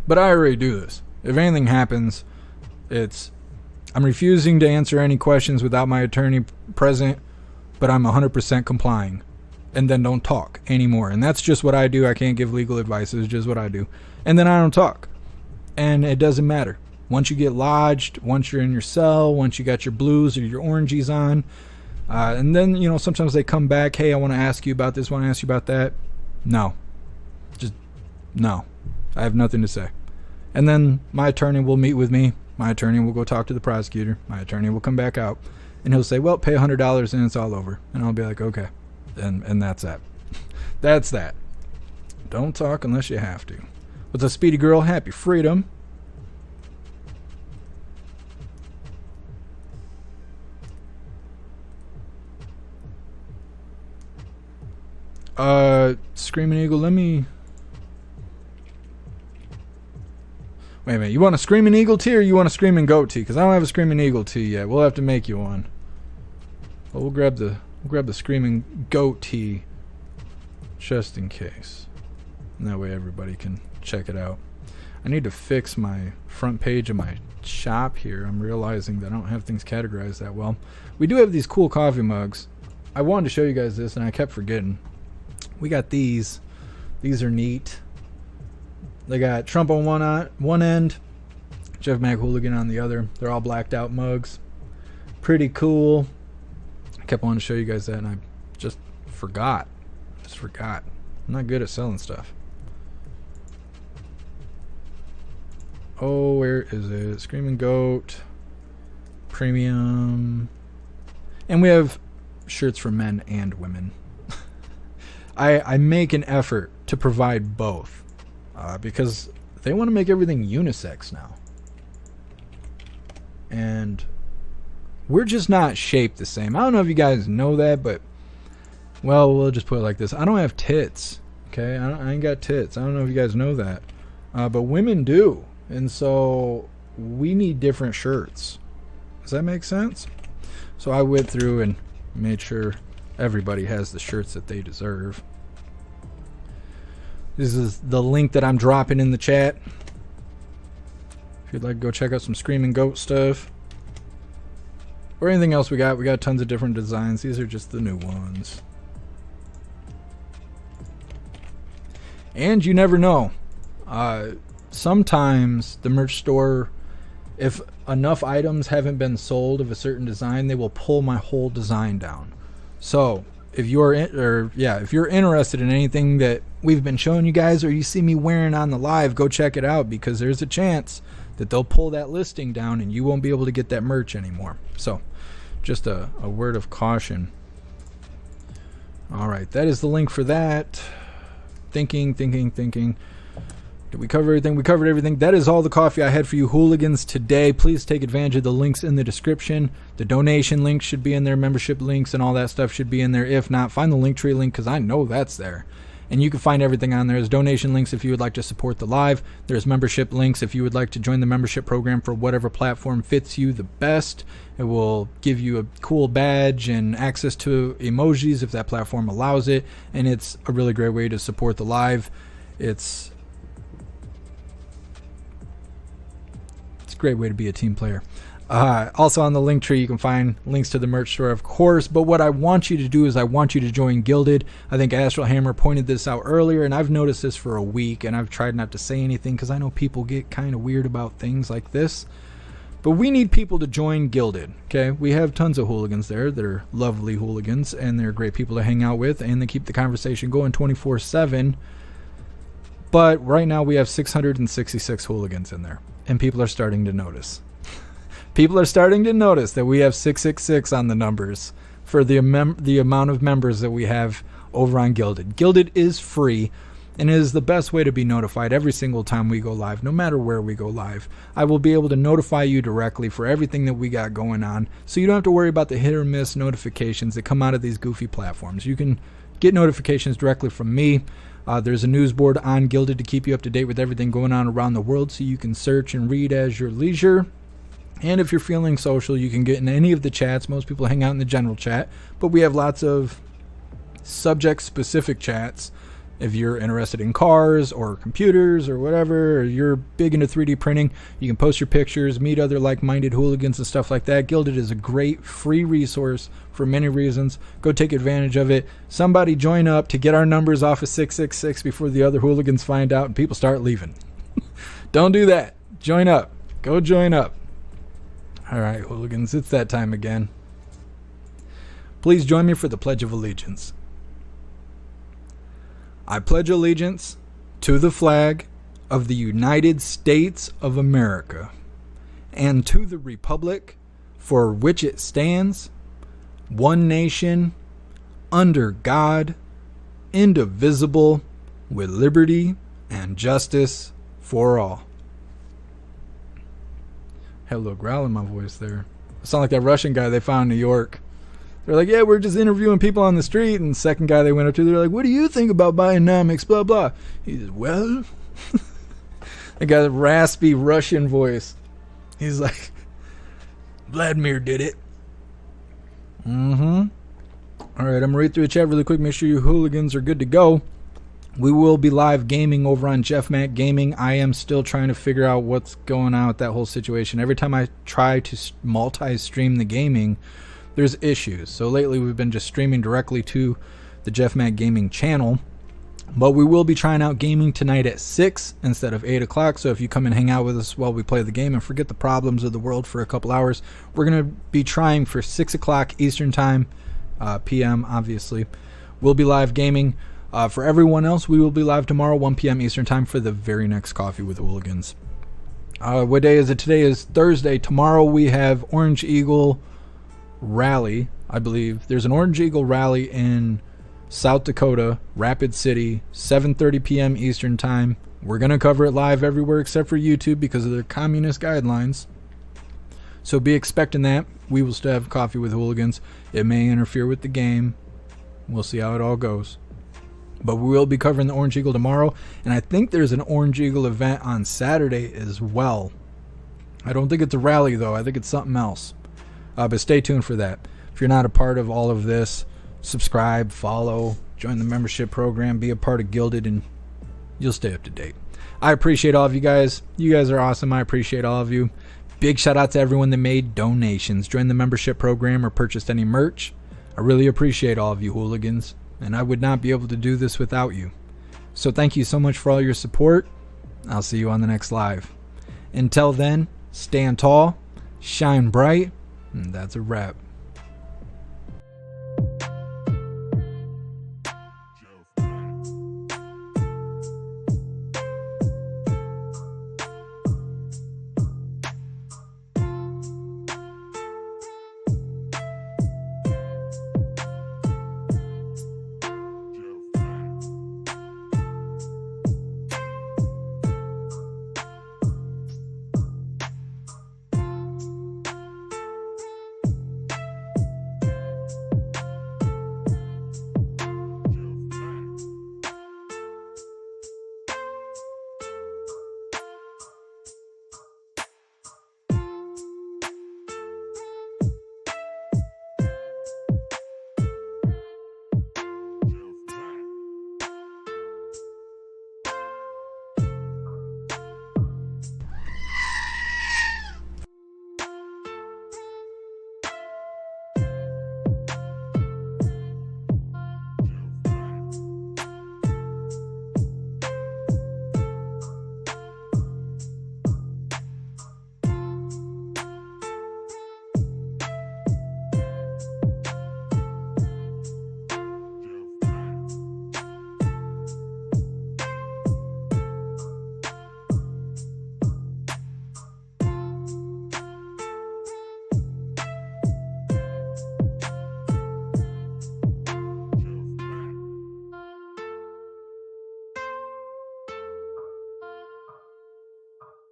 but I already do this. If anything happens, I'm refusing to answer any questions without my attorney present, but I'm 100% complying, and then don't talk anymore. And that's just what I do. I can't give legal advice. It's just what I do. And then I don't talk. And it doesn't matter. Once you get lodged, once you're in your cell, once you got your blues or your orangies on, and then, you know, sometimes they come back, hey, I want to ask you about this, want to ask you about that. No. Just, no. I have nothing to say. And then my attorney will meet with me. My attorney will go talk to the prosecutor. My attorney will come back out. And he'll say, well, pay $100 and it's all over. And I'll be like, okay. And that's that. That's that. Don't talk unless you have to. What's up, Speedy Girl? Happy freedom. Screaming Eagle, let me... Wait a minute, you want a Screaming Eagle tee or you want a Screaming Goat tee? Because I don't have a Screaming Eagle tee yet. We'll have to make you one. But we'll grab the Screaming Goat tee just in case. And that way everybody can check it out. I need to fix my front page of my shop here. I'm realizing that I don't have things categorized that well. We do have these cool coffee mugs. I wanted to show you guys this and I kept forgetting. We got these. These are neat. They got Trump on one end, Jeff Mac Hooligan on the other. They're all blacked out mugs. Pretty cool. Kind kept wanting to show you guys that, and I just forgot. I'm not good at selling stuff. Oh, where is it? Screaming Goat. Premium. And we have shirts for men and women. I make an effort to provide both. Because they want to make everything unisex now. And we're just not shaped the same. I don't know if you guys know that, but... Well, we'll just put it like this. I don't have tits. Okay? I ain't got tits. I don't know if you guys know that. But women do. And so we need different shirts. Does that make sense? So I went through and made sure everybody has the shirts that they deserve. This is the link that I'm dropping in the chat. If you'd like to go check out some Screaming Goat stuff. Or anything else we got. We got tons of different designs. These are just the new ones. And you never know. Sometimes the merch store, if enough items haven't been sold of a certain design, they will pull my whole design down. So if you're if you're interested in anything that we've been showing you guys, or you see me wearing on the live, go check it out, because there's a chance that they'll pull that listing down and you won't be able to get that merch anymore. So just a word of caution. All right, that is the link for that. Thinking. Did we cover everything? We covered everything. That is all the coffee I had for you hooligans today. Please take advantage of the links in the description. The donation links should be in there. Membership links and all that stuff should be in there. If not, find the Linktree link, because I know that's there. And you can find everything on there. There's donation links if you would like to support the live. There's membership links if you would like to join the membership program for whatever platform fits you the best. It will give you a cool badge and access to emojis if that platform allows it. And it's a really great way to support the live. It's a great way to be a team player. Also on the Linktree, you can find links to the merch store, of course. But what I want you to do is I want you to join Gilded. I think Astral Hammer pointed this out earlier, and I've noticed this for a week, and I've tried not to say anything because I know people get kind of weird about things like this. But we need people to join Gilded, okay? We have tons of hooligans there that are lovely hooligans, and they're great people to hang out with, and they keep the conversation going 24/7. But right now we have 666 hooligans in there, and people are starting to notice. People are starting to notice that we have 666 on the numbers for the amount of members that we have over on Gilded. Gilded is free and it is the best way to be notified every single time we go live, no matter where we go live. I will be able to notify you directly for everything that we got going on, so you don't have to worry about the hit or miss notifications that come out of these goofy platforms. You can get notifications directly from me. There's a news board on Gilded to keep you up to date with everything going on around the world, so you can search and read as your leisure. And if you're feeling social, you can get in any of the chats. Most people hang out in the general chat, but we have lots of subject-specific chats. If you're interested in cars or computers or whatever, or you're big into 3D printing, you can post your pictures, meet other like-minded hooligans and stuff like that. Gilded is a great free resource for many reasons. Go take advantage of it. Somebody join up to get our numbers off of 666 before the other hooligans find out and people start leaving. Don't do that. Join up. Go join up. All right, hooligans, it's that time again. Please join me for the Pledge of Allegiance. I pledge allegiance to the flag of the United States of America and to the republic for which it stands, one nation, under God, indivisible, with liberty and justice for all. Had a little growl in my voice there. I sound like that Russian guy they found in New York. They're like, yeah, we're just interviewing people on the street. And the second guy they went up to, they're like, what do you think about Bionomics, blah, blah. He says, well, they got a raspy Russian voice. He's like, Vladimir did it. All right, I'm going to read through the chat really quick. Make sure you hooligans are good to go. We will be live gaming over on Jeff Mac Gaming. I am still trying to figure out what's going on with that whole situation. Every time I try to multi-stream the gaming, there's issues. So lately we've been just streaming directly to the Jeff Mac Gaming channel. But we will be trying out gaming tonight at 6 instead of 8 o'clock. So if you come and hang out with us while we play the game and forget the problems of the world for a couple hours, we're going to be trying for 6 o'clock Eastern time p.m., obviously. We'll be live gaming. For everyone else, we will be live tomorrow, 1 p.m. Eastern Time, for the very next Coffee with Hooligans. What day is it? Today is Thursday. Tomorrow we have Orange Eagle Rally, I believe. There's an Orange Eagle Rally in South Dakota, Rapid City, 7:30 p.m. Eastern Time. We're going to cover it live everywhere except for YouTube because of their communist guidelines. So be expecting that. We will still have Coffee with Hooligans. It may interfere with the game. We'll see how it all goes. But we will be covering the Orange Eagle tomorrow. And I think there's an Orange Eagle event on Saturday as well. I don't think it's a rally, though. I think it's something else. But stay tuned for that. If you're not a part of all of this, subscribe, follow, join the membership program, be a part of Gilded, and you'll stay up to date. I appreciate all of you guys. You guys are awesome. I appreciate all of you. Big shout out to everyone that made donations, joined the membership program, or purchased any merch. I really appreciate all of you hooligans, and I would not be able to do this without you. So thank you so much for all your support. I'll see you on the next live. Until then, stand tall, shine bright, and that's a wrap.